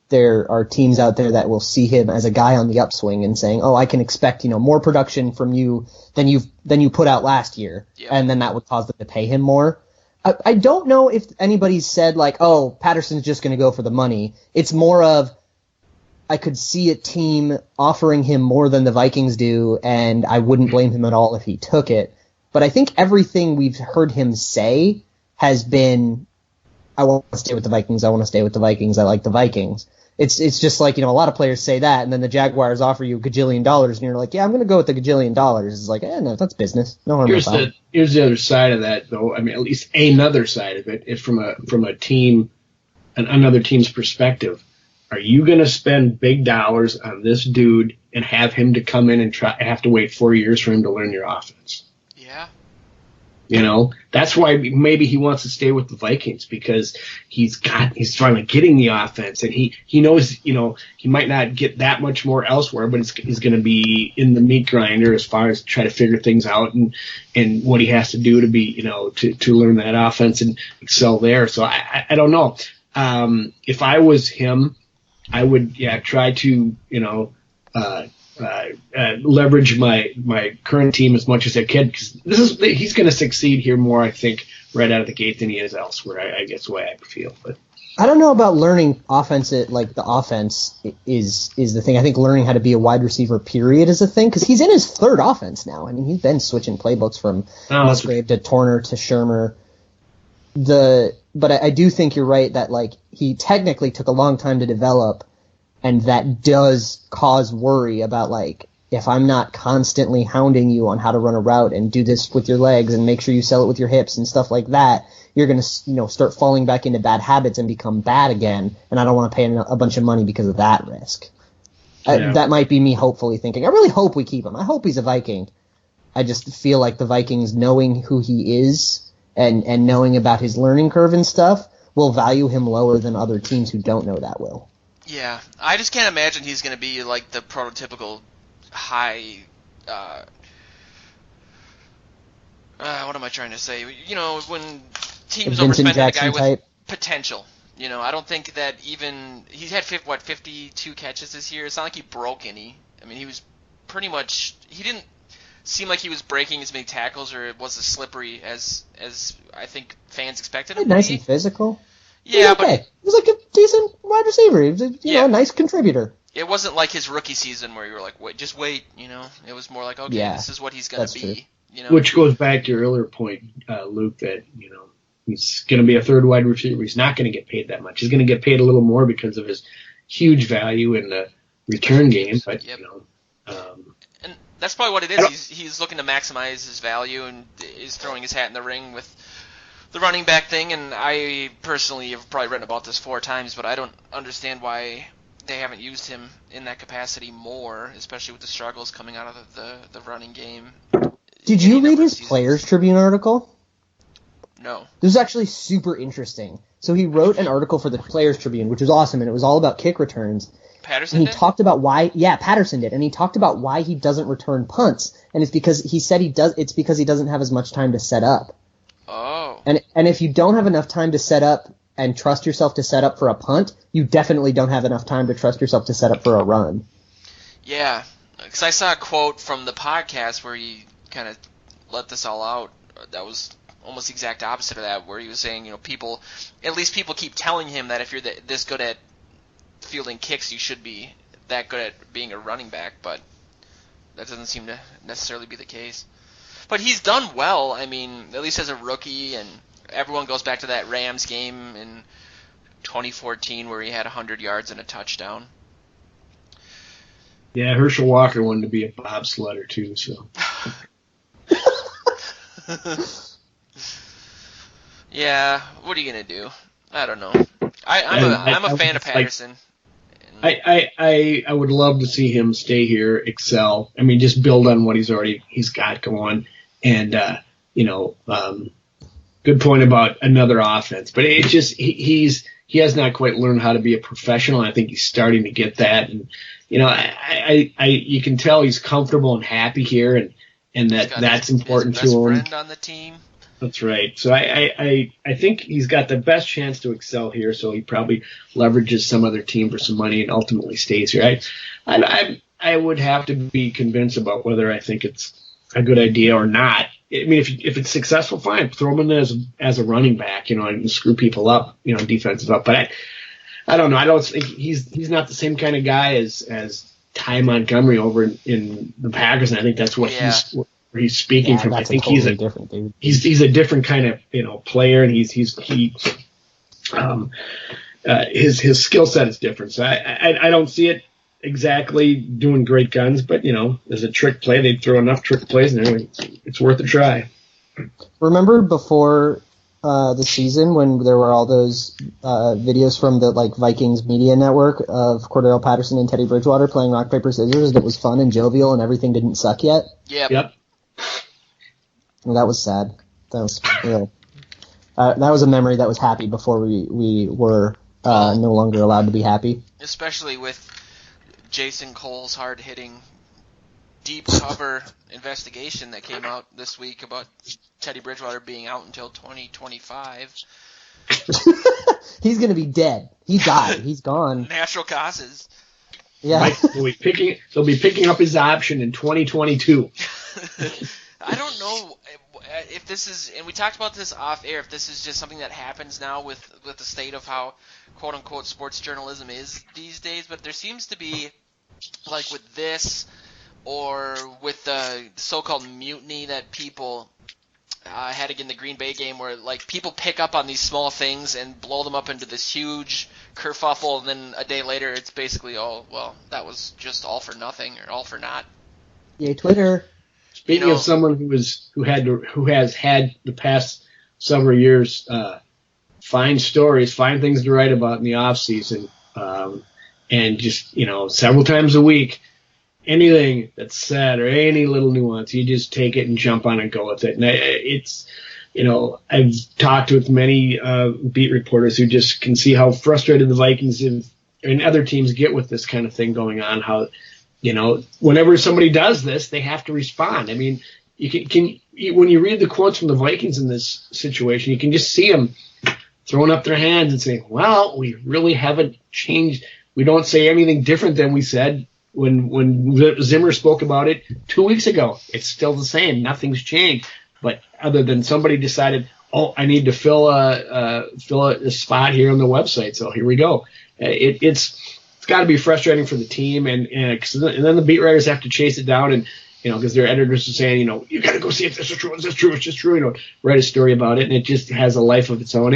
there are teams out there that will see him as a guy on the upswing and saying, "Oh, I can expect more production from you than you put out last year," and then that would cause them to pay him more. I don't know if anybody's said like, "Oh, Patterson's just going to go for the money." It's more of I could see a team offering him more than the Vikings do, and I wouldn't blame him at all if he took it. But I think everything we've heard him say has been, "I want to stay with the Vikings. I want to stay with the Vikings. I like the Vikings." It's just like, a lot of players say that, and then the Jaguars offer you $1 gajillion, and you're like, yeah, I'm going to go with the $1 gajillion. It's like, no, that's business. No harm. Here's the other side of that, though. I mean, at least another side of it is from a team, another team's perspective. Are you going to spend big dollars on this dude and have him to come in and have to wait 4 years for him to learn your offense? Yeah. That's why maybe he wants to stay with the Vikings because he's finally getting the offense and he knows, he might not get that much more elsewhere, but he's going to be in the meat grinder as far as try to figure things out and what he has to do to be, to learn that offense and excel there. So I don't know. If I was him, I would, try to, leverage my current team as much as I can because he's going to succeed here more, I think, right out of the gate than he is elsewhere. I guess the way I feel, but I don't know about learning offense. Like the offense is the thing. I think learning how to be a wide receiver period is a thing because he's in his third offense now. I mean, he's been switching playbooks from Musgrave to Turner to Shermer. But I do think you're right that like he technically took a long time to develop. And that does cause worry about, like, if I'm not constantly hounding you on how to run a route and do this with your legs and make sure you sell it with your hips and stuff like that, you're going to, start falling back into bad habits and become bad again. And I don't want to pay a bunch of money because of that risk. That might be me hopefully thinking. I really hope we keep him. I hope he's a Viking. I just feel like the Vikings, knowing who he is and knowing about his learning curve and stuff, will value him lower than other teams who don't know that will. Yeah, I just can't imagine he's going to be like the prototypical high. What am I trying to say? When teams overspend a guy with potential. I don't think that even he's had 52 catches this year. It's not like he broke any. I mean, he was pretty much. He didn't seem like he was breaking as many tackles or it was as slippery as I think fans expected him to be. Nice and physical. Yeah, but he was like a decent wide receiver. He was a nice contributor. It wasn't like his rookie season where you were like, wait, just wait. It was more like, okay, this is what he's going to be. Which goes back to your earlier point, Luke, that he's going to be a third wide receiver. He's not going to get paid that much. He's going to get paid a little more because of his huge value in the return game. But Yep. and that's probably what it is. He's looking to maximize his value and is throwing his hat in the ring with the running back thing. And I personally have probably written about this 4 times, but I don't understand why they haven't used him in that capacity more, especially with the struggles coming out of the running game. Did you read his Players Tribune article? No. This was actually super interesting. So he wrote an article for the Players Tribune, which was awesome, and it was all about kick returns. Patterson And he did? talked about why, Patterson did, and he talked about why he doesn't return punts, and it's because it's because he doesn't have as much time to set up. Oh. And if you don't have enough time to set up and trust yourself to set up for a punt, you definitely don't have enough time to trust yourself to set up for a run. Yeah, because I saw a quote from the podcast where he kind of let this all out. That was almost the exact opposite of that, where he was saying, people keep telling him that if you're this good at fielding kicks, you should be that good at being a running back, but that doesn't seem to necessarily be the case. But he's done well, I mean, at least as a rookie, and everyone goes back to that Rams game in 2014 where he had 100 yards and a touchdown. yeah, Herschel Walker wanted to be a bobsledder too. So Yeah, what are you gonna do? I don't know. I'm a fan of Patterson. I would love to see him stay here, excel. I mean, just build on what he's got going, and good point about another offense. But it's just he has not quite learned how to be a professional. And I think he's starting to get that, and you can tell he's comfortable and happy here, and that's important his to him. Friend on the team. That's right. So I think he's got the best chance to excel here. So he probably leverages some other team for some money and ultimately stays here. I would have to be convinced about whether I think it's a good idea or not. I mean, if it's successful, fine. Throw him in as a running back, and screw people up, defensive up. But I don't know. I don't think he's not the same kind of guy as Ty Montgomery over in the Packers, and I think that's what he's speaking from. I think totally different dude. He's a different kind of player, and his skill set is different. So I don't see it exactly doing great guns, but as a trick play, they throw enough trick plays, and it's worth a try. Remember before the season when there were all those videos from the Vikings media network of Cordell Patterson and Teddy Bridgewater playing rock paper scissors that was fun and jovial and everything didn't suck yet? Yep. Well, that was sad. That was real. That was a memory that was happy before we were no longer allowed to be happy. Especially with Jason Cole's hard-hitting, deep cover investigation that came out this week about Teddy Bridgewater being out until 2025. He's going to be dead. He died. He's gone. Natural causes. Yeah. Right. They'll be picking up his option in 2022. I don't know if this is, and we talked about this off air, if this is just something that happens now with the state of how quote-unquote sports journalism is these days, but there seems to be, like with this or with the so-called mutiny that people had in the Green Bay game, where people pick up on these small things and blow them up into this huge kerfuffle, and then a day later it's basically, oh, well, that was just all for nothing or all for naught. Yay, Twitter. Speaking of someone who has had the past several years find stories, find things to write about in the off season, and just several times a week, anything that's said or any little nuance, you just take it and jump on and go with it. And it's I've talked with many beat reporters who just can see how frustrated the Vikings and other teams get with this kind of thing going on. How whenever somebody does this, they have to respond. I mean, when you read the quotes from the Vikings in this situation, you can just see them throwing up their hands and saying, well, we really haven't changed. We don't say anything different than we said when Zimmer spoke about it 2 weeks ago. It's still the same. Nothing's changed. But other tthan somebody decided, oh, I need to fill a spot here on the website, so here we go. It's got to be frustrating for the team, and then the beat writers have to chase it down, and because their editors are saying, you got to go see if this is true. Is this true? It's just true. Write a story about it, and it just has a life of its own.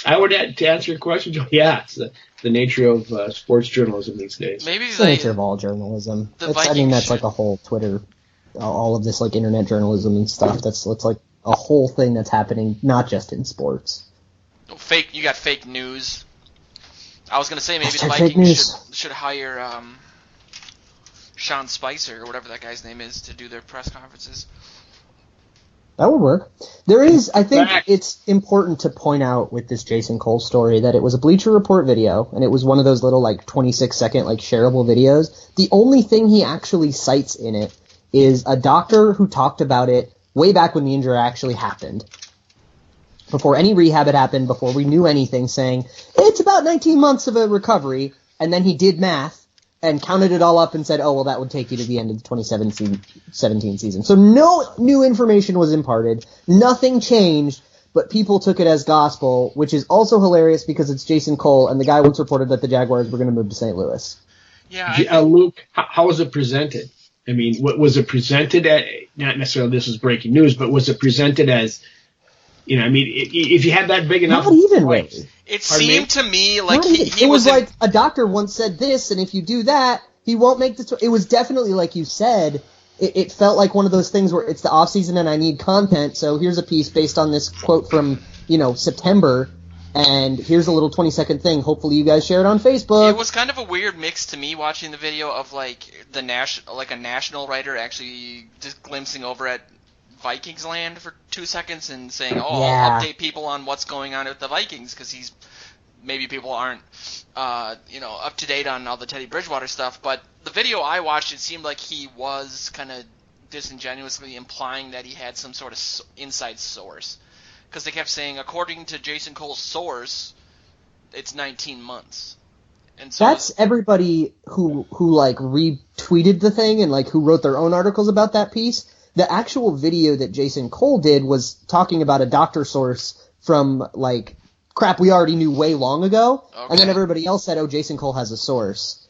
I would to answer your question, Joe. Yeah, it's the nature of sports journalism these days. Maybe it's the nature of all journalism. That's like a whole Twitter, all of this like internet journalism and stuff. That's like a whole thing that's happening, not just in sports. You got fake news. I was gonna say maybe the Vikings should hire Sean Spicer or whatever that guy's name is to do their press conferences. That would work. I think it's important to point out with this Jason Cole story that it was a Bleacher Report video, and it was one of those little 26-second shareable videos. The only thing he actually cites in it is a doctor who talked about it way back when the injury actually happened. Before any rehab had happened, before we knew anything, saying, it's about 19 months of a recovery, and then he did math and counted it all up and said, oh, well, that would take you to the end of the 2017 season. So no new information was imparted. Nothing changed, but people took it as gospel, which is also hilarious because it's Jason Cole, and the guy once reported that the Jaguars were going to move to St. Louis. Yeah, Luke, how was it presented? I mean, was it presented at, not necessarily this is breaking news, but was it presented as, if you had that big enough... Not even, really. It seemed to me like he was like a doctor once said this, and if you do that, he won't make the... It was definitely, like you said, it felt like one of those things where it's the off-season and I need content, so here's a piece based on this quote from, September, and here's a little 20-second thing. Hopefully you guys share it on Facebook. It was kind of a weird mix to me watching the video of, a national writer actually just glimpsing over at Vikings land for 2 seconds and saying, I'll update people on what's going on with the Vikings because maybe people aren't, up to date on all the Teddy Bridgewater stuff. But the video I watched, it seemed like he was kind of disingenuously implying that he had some sort of inside source because they kept saying, according to Jason Cole's source, it's 19 months. And so that's everybody who retweeted the thing and who wrote their own articles about that piece. The actual video that Jason Cole did was talking about a doctor source from, crap we already knew way long ago. Okay. And then everybody else said, Jason Cole has a source.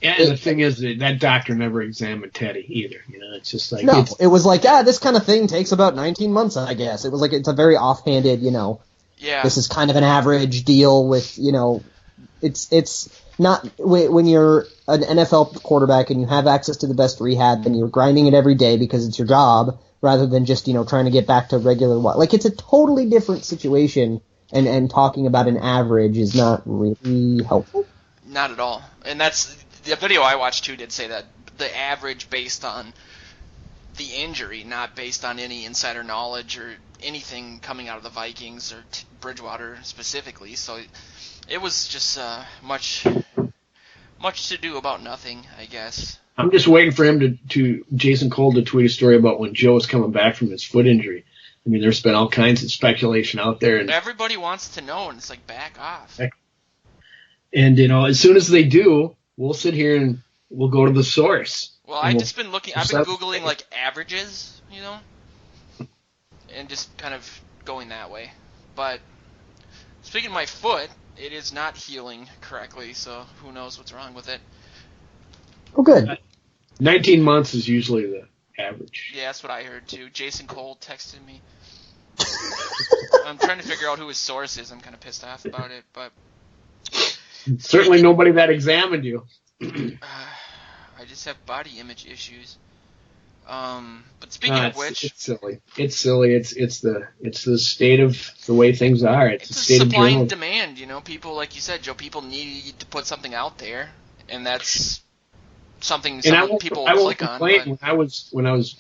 Yeah, and the thing is that doctor never examined Teddy either. It's just like... No, it was this kind of thing takes about 19 months, I guess. It was it's a very offhanded, yeah. This is kind of an average deal with, it's not... When you're an NFL quarterback and you have access to the best rehab and you're grinding it every day because it's your job rather than just, trying to get back to regular... it's a totally different situation, and talking about an average is not really helpful. Not at all. And that's... The video I watched, too, did say that the average based on the injury, not based on any insider knowledge or anything coming out of the Vikings or Bridgewater specifically. So it was just much to do about nothing, I guess. I'm just waiting for him to Jason Cole to tweet a story about when Joe's coming back from his foot injury. I mean, there's been all kinds of speculation out there. And everybody wants to know, and it's back off. And, as soon as they do, we'll sit here and we'll go to the source. Well, I've just been looking, I've been Googling, averages, and just kind of going that way. But speaking of my foot, it is not healing correctly, so who knows what's wrong with it. Oh, good. 19 months is usually the average. Yeah, that's what I heard, too. Jason Cole texted me. I'm trying to figure out who his source is. I'm kind of pissed off about it, but... Certainly nobody that examined you. I just have body image issues. But speaking of which... It's silly. It's silly. It's the state of the way things are. It's the state of supply and demand, People, like you said, Joe, people need to put something out there, and that's something people will click on. But... When I was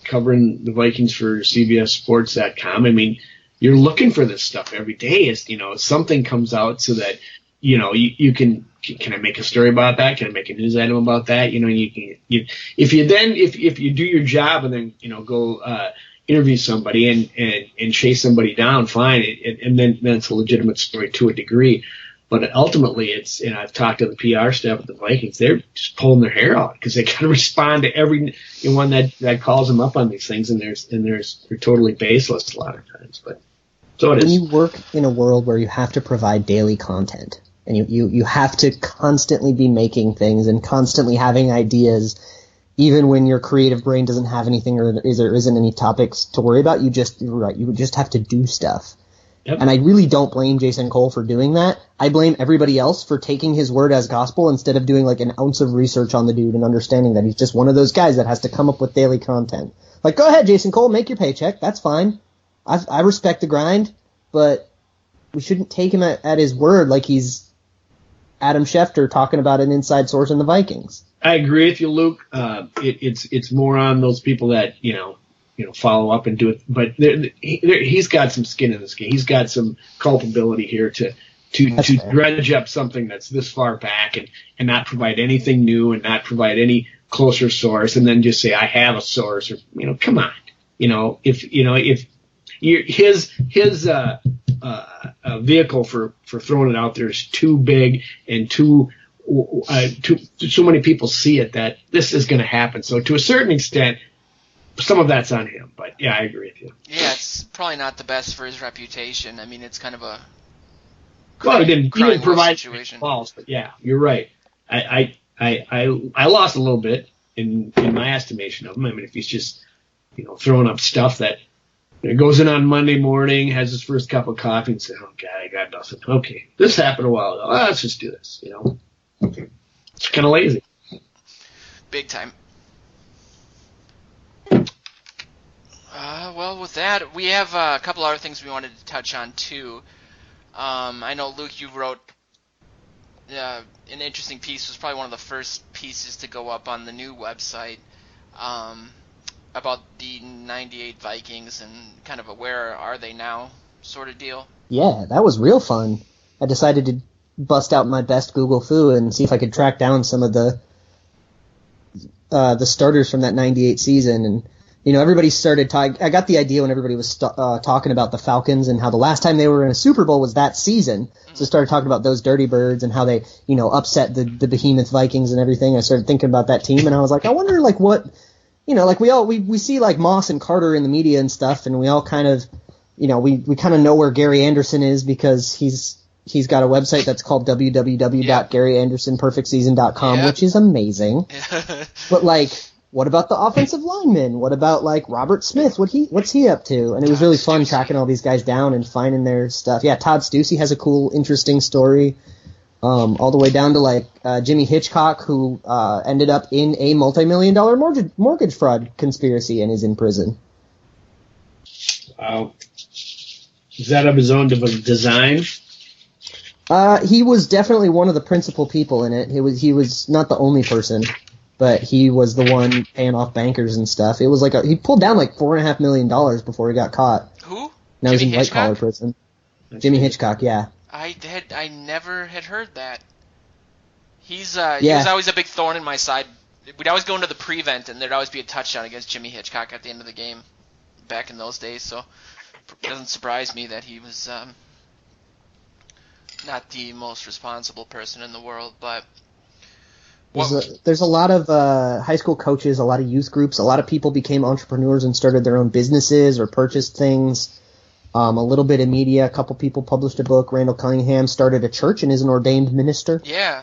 covering the Vikings for CBSSports.com, I mean, you're looking for this stuff every day. As something comes out so that you can I make a story about that? Can I make a news item about that? If you do your job and then go interview somebody and chase somebody down, fine, and then it's a legitimate story to a degree. But ultimately, I've talked to the PR staff at the Vikings. They're just pulling their hair out because they got to respond to every one that calls them up on these things, and they're totally baseless a lot of times. But so it is. When you work in a world where you have to provide daily content, and you have to constantly be making things and constantly having ideas, even when your creative brain doesn't have anything or there isn't any topics to worry about, you're right, you would just have to do stuff. Yep. And I really don't blame Jason Cole for doing that. I blame everybody else for taking his word as gospel instead of doing like an ounce of research on the dude and understanding that he's just one of those guys that has to come up with daily content. Like, go ahead, Jason Cole, make your paycheck. That's fine. I respect the grind, but we shouldn't take him at his word like he's Adam Schefter talking about an inside source in the Vikings. I agree with you, Luke. It's more on those people that follow up and do it, but he's got some skin in this game. He's got some culpability here to dredge up something that's this far back and not provide anything new and not provide any closer source, and then just say I have a source, or come on, if his vehicle for throwing it out there is too big and too so many people see it that this is going to happen. So to a certain extent, some of that's on him. But yeah, I agree with you. Yeah, it's probably not the best for his reputation. I mean, it's kind of a he didn't provide situation. Balls, but yeah, you're right. I lost a little bit in my estimation of him. I mean, if he's just throwing up stuff that goes in on Monday morning, has his first cup of coffee, and says, "Oh God, I got nothing. Okay, this happened a while ago. Let's just do this." It's kind of lazy. Big time. Well, with that, we have a couple other things we wanted to touch on too. I know, Luke, you wrote an interesting piece. It was probably one of the first pieces to go up on the new website about the '98 Vikings and kind of a where are they now sort of deal. Yeah, that was real fun. I decided to bust out my best Google foo and see if I could track down some of the starters from that '98 season. And everybody started talking. I got the idea when everybody was talking about the Falcons and how the last time they were in a Super Bowl was that season. So I started talking about those dirty birds and how they, upset the behemoth Vikings and everything. I started thinking about that team, and I was like, I wonder, like, what, like we see like Moss and Carter in the media and stuff, and we all kind of, we kind of know where Gary Anderson is because he's got a website that's called www.GaryAndersonPerfectSeason.com, which is amazing. But like, what about the offensive linemen? What about like Robert Smith? What's he up to? And it was really fun tracking all these guys down and finding their stuff. Yeah, Todd Stussy has a cool, interesting story. All the way down to like Jimmy Hitchcock, who ended up in a multi-million-dollar mortgage fraud conspiracy and is in prison. Wow. Is that of his own design? He was definitely one of the principal people in it. He was not the only person, but he was the one paying off bankers and stuff. It was like he pulled down like $4.5 million before he got caught. Who? Now he's in white collar prison. Jimmy Hitchcock, yeah. I never had heard that. He was always a big thorn in my side. We'd always go into the prevent, and there'd always be a touchdown against Jimmy Hitchcock at the end of the game back in those days. So it doesn't surprise me that he was not the most responsible person in the world. But there's a lot of high school coaches, a lot of youth groups, a lot of people became entrepreneurs and started their own businesses or purchased things. A little bit of media. A couple people published a book. Randall Cunningham started a church and is an ordained minister. Yeah,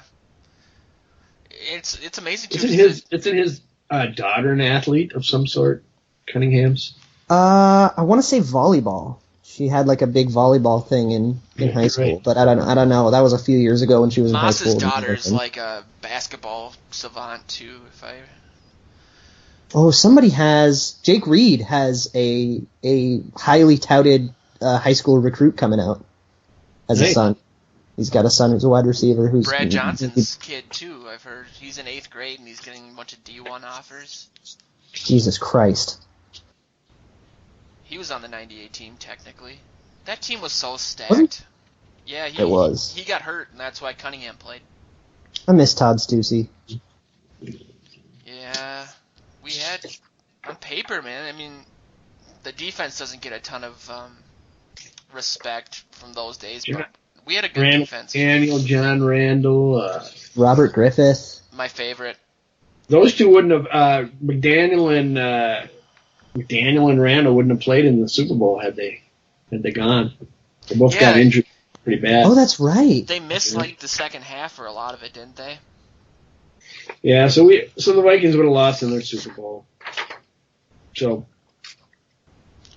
it's amazing. Isn't his daughter an athlete of some sort? Cunningham's. I want to say volleyball. She had like a big volleyball thing in high school, right. But I don't know. That was a few years ago when she was in high school. Moss's daughter's like a basketball savant too. Jake Reed has a highly touted high school recruit coming out as a son. He's got a son who's a wide receiver. Who's Brad Johnson's kid too. I've heard he's in 8th grade and he's getting a bunch of D1 offers. Jesus Christ. He was on the '98 team technically. That team was so stacked. Yeah, it was. He got hurt and that's why Cunningham played. I miss Todd Stussy. Yeah. We had, on paper, man, I mean, the defense doesn't get a ton of respect from those days, but we had a good defense. Daniel, John Randall. Robert Griffith. My favorite. Those two wouldn't have, McDaniel and Randall wouldn't have played in the Super Bowl had they gone. They both got injured pretty bad. Oh, that's right. They missed, like, the second half for a lot of it, didn't they? Yeah, so the Vikings would have lost in their Super Bowl. So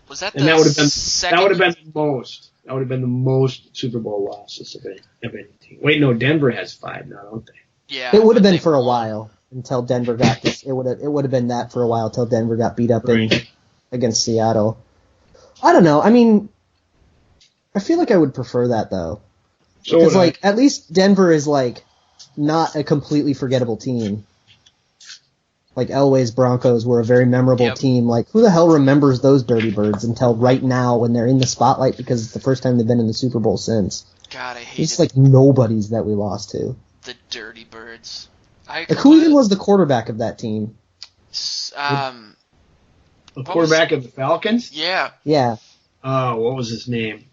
was that and that would have been second? That would have been the most Super Bowl losses of any team. Wait, no, Denver has 5 now, don't they? Yeah, It would have been for a while until Denver got this. It would have been that for a while until Denver got beat up against Seattle. I don't know. I mean, I feel like I would prefer that though, because like at least Denver is like not a completely forgettable team. Like Elway's Broncos were a very memorable team. Like, who the hell remembers those Dirty Birds until right now when they're in the spotlight because it's the first time they've been in the Super Bowl since? God, I hate it. It's like nobody's that we lost to. The Dirty Birds. Like, who even was the quarterback of that team? The quarterback of the Falcons? Yeah. Yeah. Oh, what was his name?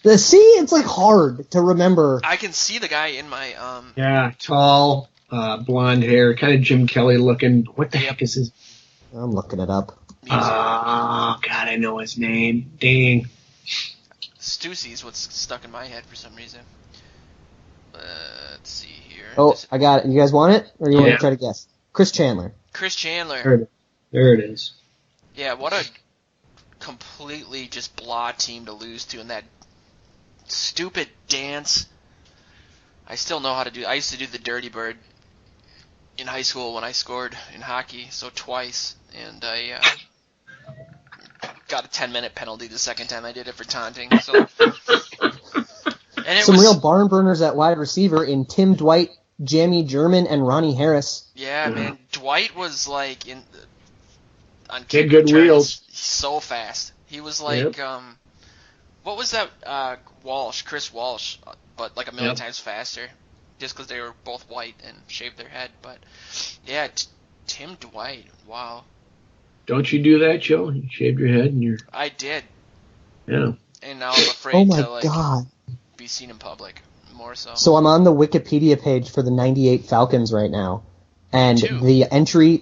It's like hard to remember. I can see the guy in my Yeah, tall, blonde hair, kind of Jim Kelly looking. What the heck is his? I'm looking it up. Oh God, I know his name. Dang. Stussy is what's stuck in my head for some reason. Let's see here. Oh, I got it. You guys want it, or you want to try to guess? Chris Chandler. Chris Chandler. There it is. Yeah, what a completely just blah team to lose to in that stupid dance. I still know how to do. I used to do the Dirty Bird in high school when I scored in hockey, so twice, and I got a 10-minute penalty the second time I did it for taunting. So, and some real barn burners at wide receiver in Tim Dwight, Jamie German, and Ronnie Harris. Yeah, man, Dwight was like on kick good wheels, so fast. He was like, what was that? Chris Walsh, but like a million times faster, just because they were both white and shaved their head. But yeah, Tim Dwight, wow. Don't you do that, Joe? You shaved your head and you're. I did. Yeah. And now I'm afraid to God. be seen in public more so. So I'm on the Wikipedia page for the '98 Falcons right now. And the entry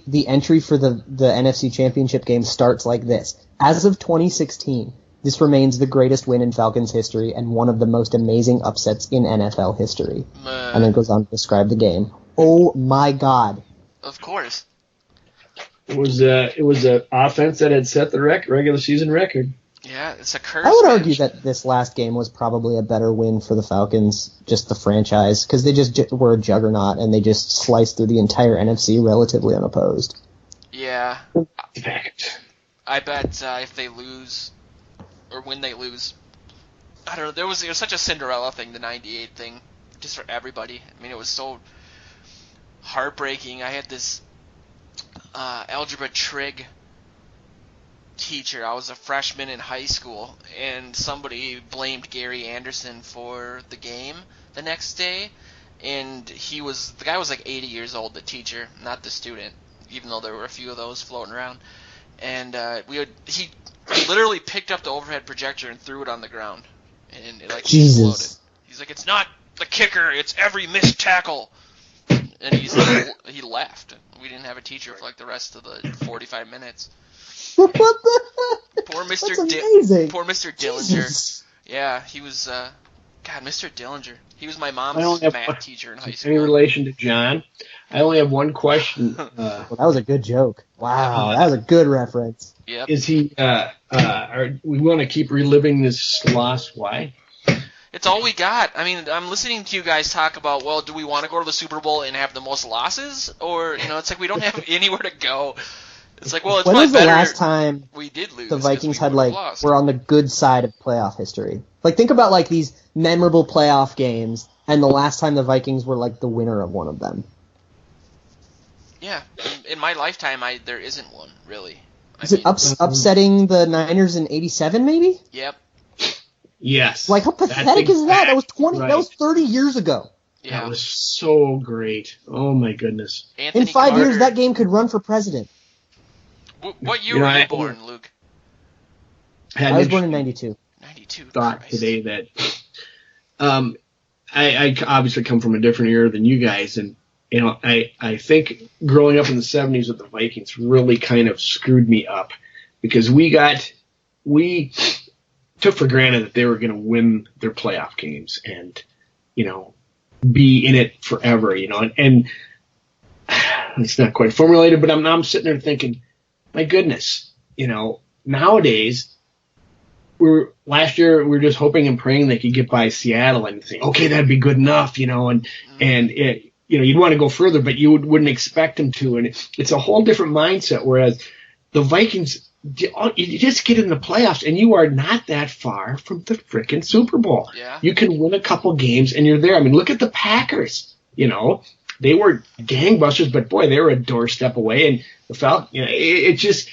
for the NFC Championship game starts like this. As of 2016, this remains the greatest win in Falcons history and one of the most amazing upsets in NFL history. And then it goes on to describe the game. Oh my God. Of course. It was an offense that had set the regular season record. Yeah, it's a curse. I would argue that this last game was probably a better win for the Falcons, just the franchise, because they just were a juggernaut and they just sliced through the entire NFC relatively unopposed. Yeah. I bet if they lose, or when they lose, I don't know, there was such a Cinderella thing, the 98 thing, just for everybody. I mean, it was so heartbreaking. I had this algebra trig teacher. I was a freshman in high school, and somebody blamed Gary Anderson for the game the next day, and the guy was like 80 years old, the teacher, not the student, even though there were a few of those floating around. And he literally picked up the overhead projector and threw it on the ground, and it like exploded. He's like, "It's not the kicker, it's every missed tackle." And he left. We didn't have a teacher for like the rest of the 45 minutes. Poor Mr. Poor Mr. Dillinger. Jesus. Yeah, he was. God, Mr. Dillinger. He was my mom's math teacher in high school. Any relation to John? I only have one question. Well, that was a good joke. Wow, that was a good reference. Yep. Is he? We want to keep reliving this loss. Why? It's all we got. I mean, I'm listening to you guys talk about, well, do we want to go to the Super Bowl and have the most losses, or it's like we don't have anywhere to go. It's like, well, it's when probably was the better last time we did lose. The Vikings lost. were on the good side of playoff history? Like, think about like these memorable playoff games, and the last time the Vikings were like the winner of one of them. Yeah, in my lifetime, there isn't one really. Is it upsetting the Niners in '87? Maybe. Yep. Yes. Like, how pathetic is that? That was 20. Right. That was 30 years ago. Yeah. That was so great. Oh my goodness. Anthony in 5 Carter. years, that game could run for president. What year were you born, Luke? I was born in '92. 92. Thought Christ. today that I obviously come from a different era than you guys, and I think growing up in the 70s with the Vikings really kind of screwed me up because we took for granted that they were going to win their playoff games and be in it forever, and it's not quite formulated, but I'm sitting there thinking, my goodness, nowadays, last year we were just hoping and praying they could get by Seattle and think, okay, that'd be good enough, and it, you'd want to go further, but you wouldn't expect them to, and it's a whole different mindset. Whereas the Vikings, you just get in the playoffs and you are not that far from the frickin' Super Bowl. Yeah. You can win a couple games and you're there. I mean, look at the Packers. They were gangbusters, but boy, they were a doorstep away. And the Falcons,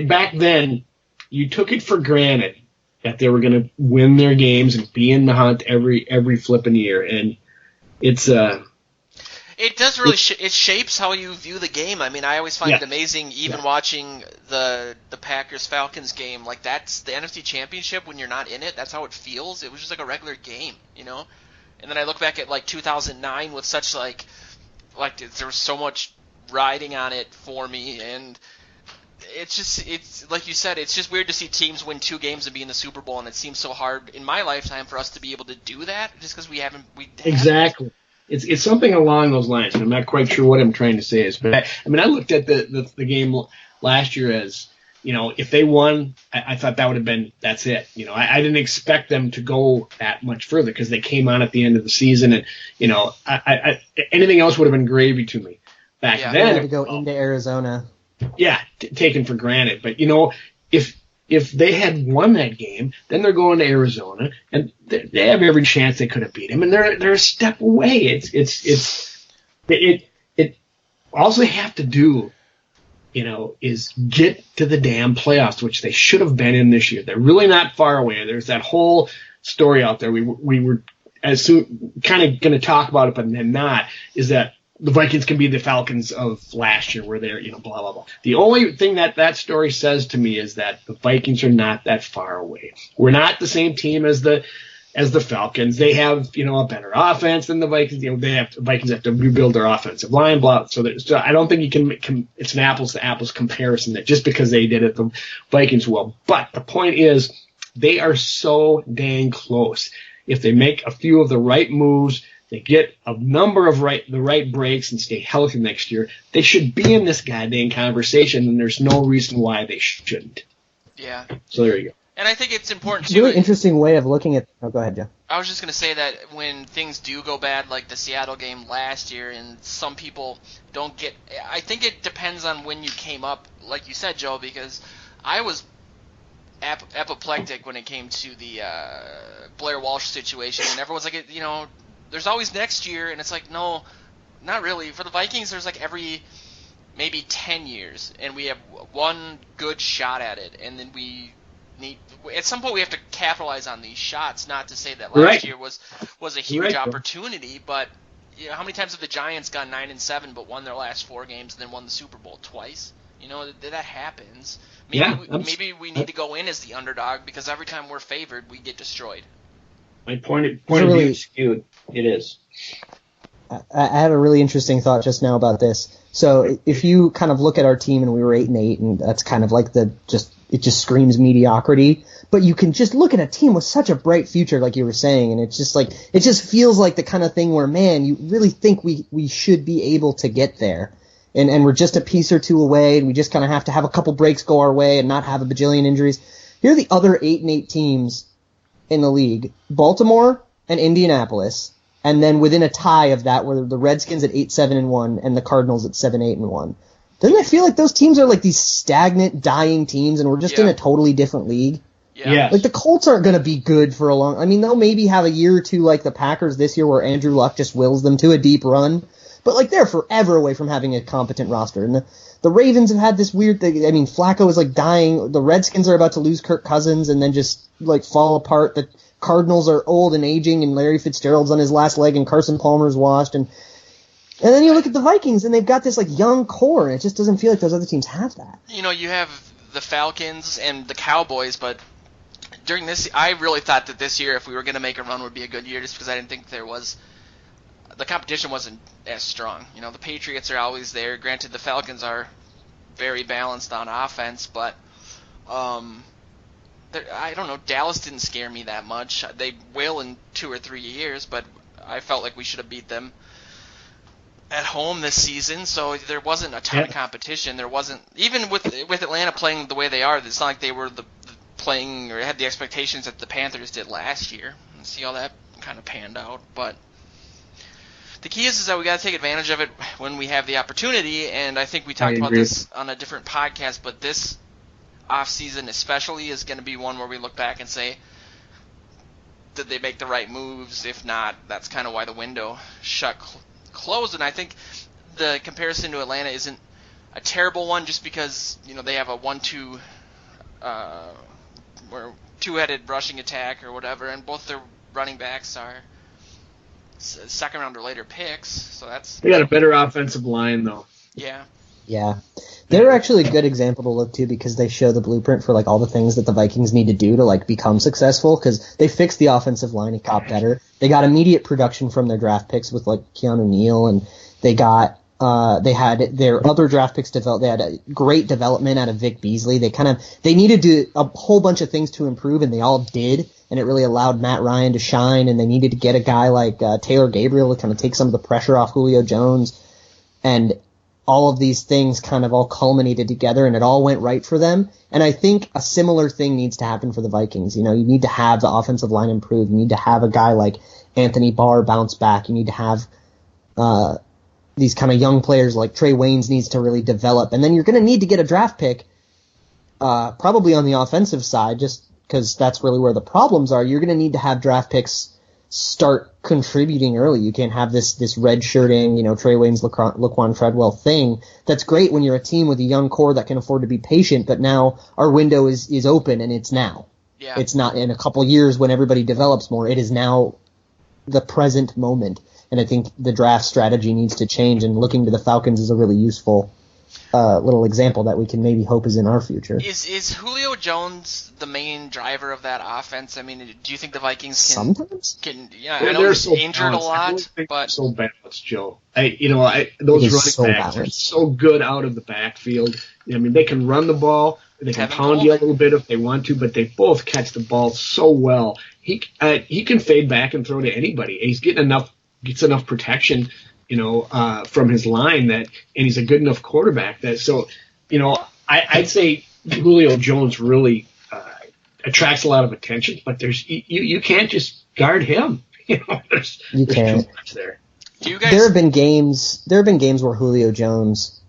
back then, you took it for granted that they were going to win their games and be in the hunt every flipping year. And it does really it shapes how you view the game. I mean, I always find it amazing, even watching the Packers-Falcons game. Like, that's the NFC Championship when you're not in it. That's how it feels. It was just like a regular game, And then I look back at, like, 2009 with such, like there was so much riding on it for me. And it's like you said, it's just weird to see teams win 2 games and be in the Super Bowl. And it seems so hard in my lifetime for us to be able to do that just because we haven't. Exactly. It's something along those lines, and I'm not quite sure what I'm trying to say is. But I looked at the game last year as, if they won, I thought that would have been, that's it. I didn't expect them to go that much further because they came on at the end of the season, and anything else would have been gravy to me back then. They had to go into Arizona. Yeah, taken for granted. But if they had won that game, then they're going to Arizona, and they have every chance they could have beat him, and they're a step away. It all they have to do, is get to the damn playoffs, which they should have been in this year. They're really not far away. There's that whole story out there. We were as soon kind of going to talk about it, but then not, is that the Vikings can be the Falcons of last year where they're, blah, blah, blah. The only thing that story says to me is that the Vikings are not that far away. We're not the same team as the Falcons. They have, a better offense than the Vikings. The Vikings have to rebuild their offensive line, blah. So I don't think you can it's an apples to apples comparison that just because they did it, the Vikings will. But the point is, they are so dang close. If they make a few of the right moves, they get a number of the right breaks and stay healthy next year, they should be in this goddamn conversation, and there's no reason why they shouldn't. Yeah. So there you go. And I think it's important, It's too. a really interesting way of looking at – oh, go ahead, Joe. I was just going to say that when things do go bad, like the Seattle game last year, and some people don't get – I think it depends on when you came up, like you said, Joe, because I was apoplectic when it came to the Blair Walsh situation, and everyone's like, there's always next year, and it's like, no, not really. For the Vikings, there's like every maybe 10 years, and we have one good shot at it, and then we need at some point we have to capitalize on these shots. Not to say that last year was a huge opportunity, but how many times have the Giants gone 9-7 but won their last 4 games and then won the Super Bowl twice? That happens. Maybe we need to go in as the underdog because every time we're favored, we get destroyed. My point of view is skewed. It is. I had a really interesting thought just now about this. So if you kind of look at our team and we were 8-8, and that's kind of like it just screams mediocrity. But you can just look at a team with such a bright future, like you were saying, and it's just like it just feels like the kind of thing where, man, you really think we should be able to get there. And we're just a piece or two away, and we just kind of have to have a couple breaks go our way and not have a bajillion injuries. Here are the other 8-8 teams in the league: Baltimore and Indianapolis, and then within a tie of that were the Redskins at 8-7-1 and the Cardinals at 7-8-1. Doesn't it feel like those teams are like these stagnant, dying teams, and we're just in a totally different league? Yeah. Like the Colts aren't going to be good for a long. I mean, they'll maybe have a year or two like the Packers this year, where Andrew Luck just wills them to a deep run. But like they're forever away from having a competent roster. And the Ravens have had this weird thing. I mean, Flacco is like dying. The Redskins are about to lose Kirk Cousins and then just like fall apart. The Cardinals are old and aging, and Larry Fitzgerald's on his last leg, and Carson Palmer's washed. And then you look at the Vikings, and they've got this like young core, and it just doesn't feel like those other teams have that. You have the Falcons and the Cowboys, but during this, I really thought that this year, if we were going to make a run, would be a good year, just because I didn't think the competition wasn't as strong. The Patriots are always there. Granted, the Falcons are very balanced on offense, but I don't know. Dallas didn't scare me that much. They will in 2 or 3 years, but I felt like we should have beat them. at home this season, so there wasn't a ton of competition. There wasn't, even with Atlanta playing the way they are, it's not like they were the playing or had the expectations that the Panthers did last year. Let's see how that kind of panned out. But the key is that we got to take advantage of it when we have the opportunity, and I think we talked about this on a different podcast, but this offseason especially is going to be one where we look back and say, did they make the right moves? If not, that's kind of why the window closed. And I think the comparison to Atlanta isn't a terrible one, just because they have a 1-2 or two-headed rushing attack or whatever, and both their running backs are second round or later picks. So they got a better offensive line though. Yeah. They're actually a good example to look to because they show the blueprint for all the things that the Vikings need to do to become successful, because they fixed the offensive line and got better. They got immediate production from their draft picks with Keanu Neal, and they had their other draft picks developed. They had a great development out of Vic Beasley. They needed to a whole bunch of things to improve, and they all did, and it really allowed Matt Ryan to shine, and they needed to get a guy like Taylor Gabriel to kind of take some of the pressure off Julio Jones, and all of these things kind of all culminated together, and it all went right for them. And I think a similar thing needs to happen for the Vikings. You need to have the offensive line improve. You need to have a guy like Anthony Barr bounce back. You need to have these kind of young players like Trey Waynes needs to really develop. And then you're going to need to get a draft pick, probably on the offensive side, just because that's really where the problems are. You're going to need to have draft picks start contributing early. You can't have this red shirting, Trey Waynes, Laquan Treadwell thing. That's great when you're a team with a young core that can afford to be patient, but now our window is open, and it's now. Yeah. It's not in a couple years when everybody develops more. It is now the present moment. And I think the draft strategy needs to change, and looking to the Falcons is a really useful little example that we can maybe hope is in our future. Is Julio Jones the main driver of that offense? I mean, do you think the Vikings sometimes I know he's injured a lot, but so balanced, Joe. Those running backs are so good out of the backfield. I mean, they can run the ball, they can pound you a little bit if they want to, but they both catch the ball so well. He can fade back and throw to anybody. He's gets enough protection, from his line and he's a good enough quarterback I'd say Julio Jones really attracts a lot of attention, but you can't just guard him. There's too much there. There have been games where Julio Jones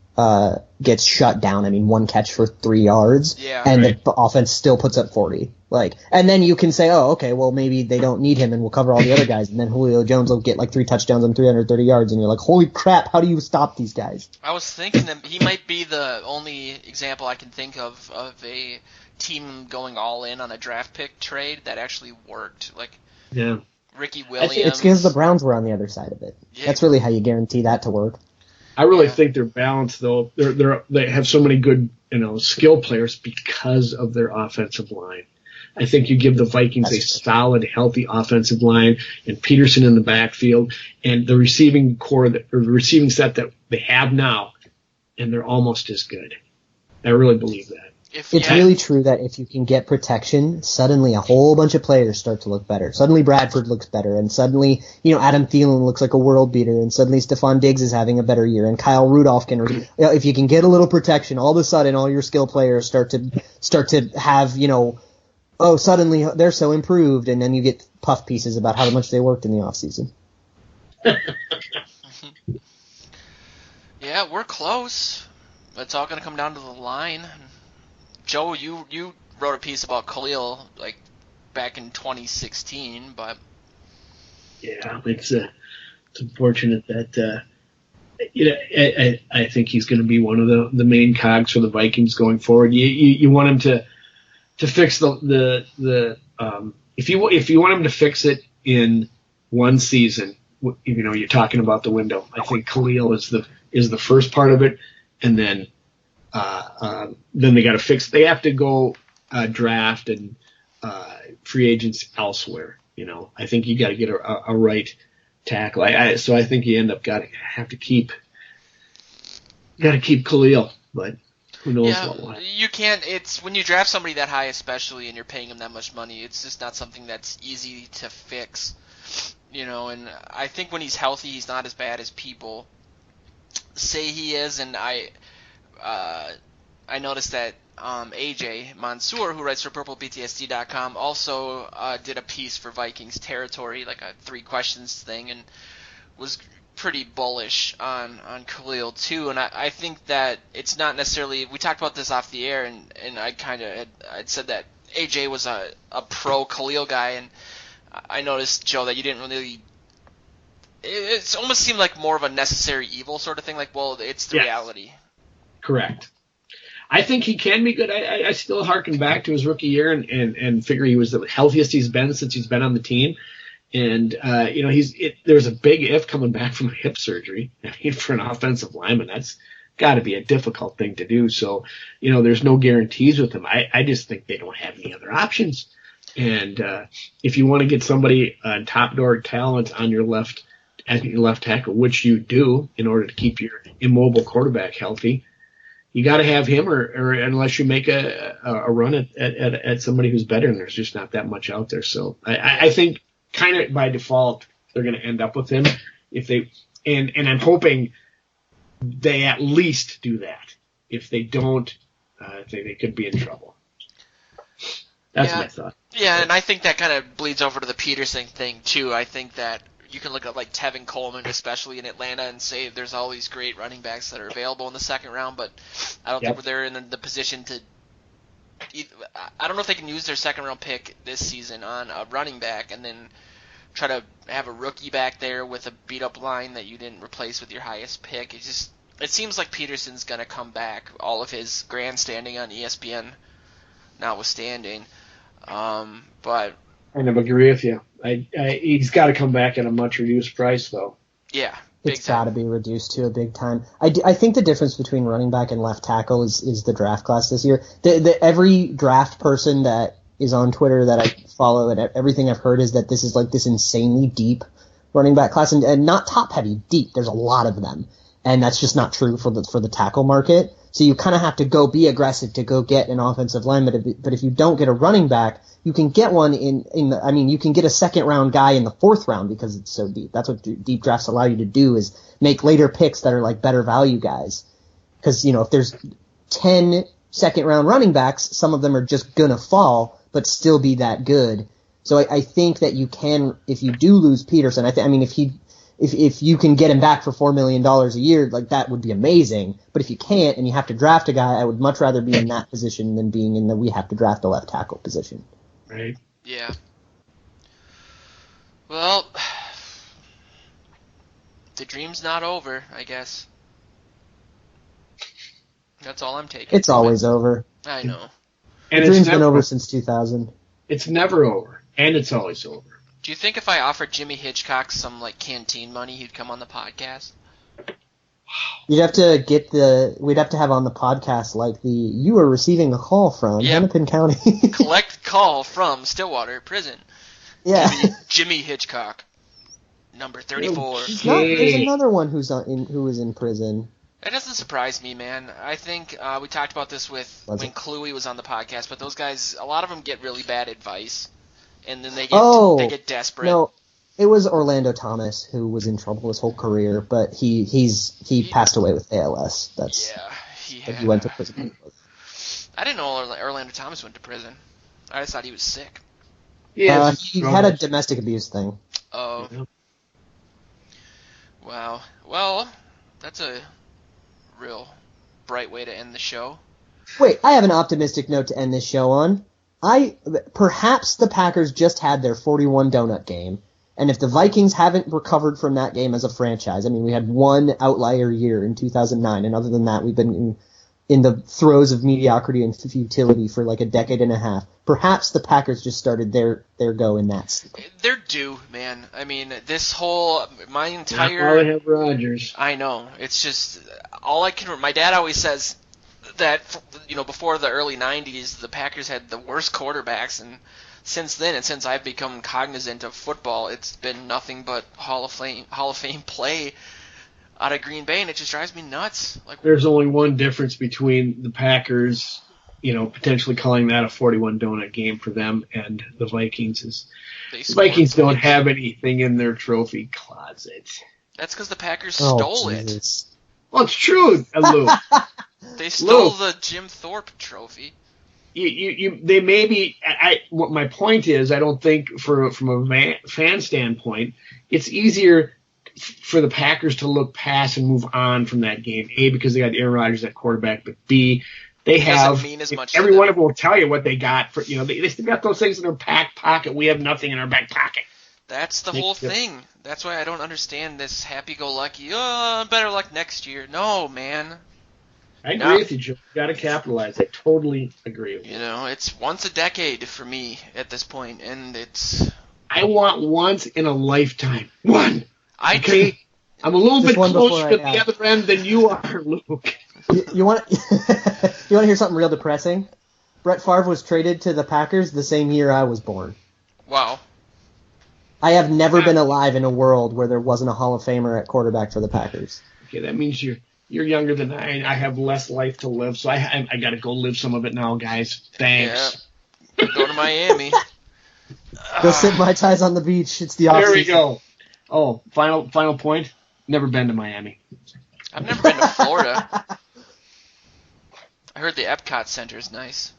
gets shut down. I mean, one catch for 3 yards, and the offense still puts up 40. And then you can say, oh, okay, well, maybe they don't need him and we'll cover all the other guys. And then Julio Jones will get 3 touchdowns and 330 yards. And you're like, holy crap, how do you stop these guys? I was thinking that he might be the only example I can think of a team going all in on a draft pick trade that actually worked. Ricky Williams. It's because the Browns were on the other side of it. Yeah. That's really how you guarantee that to work. I really think they're balanced, though. They have so many good, skill players because of their offensive line. I think you give the Vikings a solid, healthy offensive line, and Peterson in the backfield, and the receiving core, the receiving set that they have now, and they're almost as good. I really believe that. It's really true that if you can get protection, suddenly a whole bunch of players start to look better. Suddenly Bradford looks better, and suddenly Adam Thielen looks like a world beater, and suddenly Stephon Diggs is having a better year, and Kyle Rudolph can. If you can get a little protection, all of a sudden all your skill players start to have suddenly they're so improved, and then you get puff pieces about how much they worked in the offseason. Yeah, we're close. It's all going to come down to the line. Joe, you wrote a piece about Khalil back in 2016, but yeah, it's unfortunate that I think he's going to be one of the main cogs for the Vikings going forward. You want him to fix the if you want him to fix it in one season, you're talking about the window. I think Khalil is the first part of it, and then they got to fix. They have to go draft and free agents elsewhere. I think you got to get a right tackle. So I think you end up have to keep Khalil, but who knows what. You can't. It's when you draft somebody that high, especially, and you're paying him that much money. It's just not something that's easy to fix. And I think when he's healthy, he's not as bad as people say he is, and I noticed that AJ Mansour, who writes for purplePTSD.com, also did a piece for Vikings Territory, like a 3 questions thing, and was pretty bullish on Khalil too. And I think that it's not necessarily, we talked about this off the air, and I kind of I'd said that AJ was a pro Khalil guy, and I noticed, Joe, that you didn't really. It almost seemed like more of a necessary evil sort of thing. Like, well, it's the reality. Correct. I think he can be good. I still harken back to his rookie year and figure he was the healthiest he's been since he's been on the team. And, there's a big if coming back from hip surgery. I mean, for an offensive lineman, that's got to be a difficult thing to do. So, there's no guarantees with him. I just think they don't have any other options. And if you want to get somebody top door talent on your left tackle, which you do in order to keep your immobile quarterback healthy, you got to have him, or unless you make a run at somebody who's better, and there's just not that much out there. So I think kind of by default they're going to end up with him if they, and I'm hoping they at least do that. If they don't, they could be in trouble. That's my thought. Yeah, and I think that kind of bleeds over to the Peterson thing too. I think that you can look at like Tevin Coleman, especially in Atlanta, and say there's all these great running backs that are available in the second round, but I don't think they're in the position to. I don't know if they can use their second round pick this season on a running back and then try to have a rookie back there with a beat up line that you didn't replace with your highest pick. It seems like Peterson's going to come back, all of his grandstanding on ESPN notwithstanding. But I kind of agree with you. He's got to come back at a much reduced price, though. Yeah, it's got to be reduced to a big time. I think the difference between running back and left tackle is the draft class this year. Every draft person that is on Twitter that I follow, and everything I've heard is that this is like this insanely deep running back class, and not top heavy, deep. There's a lot of them, and that's just not true for the tackle market. So you kind of have to go be aggressive to go get an offensive lineman. But if you don't get a running back, you can get one you can get a second round guy in the 4th round because it's so deep. That's what deep drafts allow you to do, is make later picks that are like better value guys. Because, if there's 10 second round running backs, some of them are just gonna fall, but still be that good. So I think that you can, if you do lose Peterson, if you can get him back for $4 million a year, like that would be amazing. But if you can't and you have to draft a guy, I would much rather be in that position than being in the we have to draft a left tackle position. Right. Yeah. Well, the dream's not over, I guess. That's all I'm taking. It's always over. I know. And the dream's been over since 2000. It's never over, and it's always over. Do you think if I offered Jimmy Hitchcock some like canteen money, he'd come on the podcast? We'd have to have on the podcast like you are receiving a call from Hennepin County. Collect call from Stillwater Prison. Yeah. Jimmy Hitchcock, number 34. There's another one who is in prison. That doesn't surprise me, man. I think we talked about this when Cluey was on the podcast, but those guys, a lot of them get really bad advice, and then they get desperate. No, it was Orlando Thomas who was in trouble his whole career, but he passed away with ALS. He went to prison. I didn't know Orlando Thomas went to prison. I just thought he was sick. Yeah, he had a domestic abuse thing. Oh. Wow. Well, that's a real bright way to end the show. Wait, I have an optimistic note to end this show on. Perhaps the Packers just had their 41 donut game, and if the Vikings haven't recovered from that game as a franchise, we had one outlier year in 2009, and other than that, we've been in the throes of mediocrity and futility for like a decade and a half. Perhaps the Packers just started their go in that. They're due, man. This whole my entire. Not all they have Rodgers. I know. It's just all I can. My dad always says that before the early '90s, the Packers had the worst quarterbacks, and since then, and since I've become cognizant of football, it's been nothing but Hall of Fame play out of Green Bay, and it just drives me nuts. There's only one difference between the Packers, potentially calling that a 41 donut game for them, and the Vikings is the Vikings don't have anything in their trophy closet. That's because the Packers stole it. Well, it's true, Lou. They stole Lou. the Jim Thorpe trophy. They may be. What my point is, I don't think from a fan standpoint, it's easier for the Packers to look past and move on from that game. A, because they got Aaron Rodgers at quarterback, but B, they have. Mean as much every one of them will tell you what they got for. They still got those things in their back pocket. We have nothing in our back pocket. That's the whole thing. That's why I don't understand this happy-go-lucky. Oh, better luck next year. No, man. I agree with you, Joe. You got to capitalize. I totally agree with you. It's once a decade for me at this point, and it's. I want once in a lifetime. One. Okay. I'm a little bit closer to the other end than you are, Luke. You want to hear something real depressing? Brett Favre was traded to the Packers the same year I was born. Wow. I have never been alive in a world where there wasn't a Hall of Famer at quarterback for the Packers. Okay, that means you're younger than I have less life to live, so I got to go live some of it now, guys. Thanks. Yeah. Go to Miami. Go sit Mai Tais on the beach. It's the off There we season. go. Oh, final point. Never been to Miami. I've never been to Florida. I heard the Epcot Center is nice.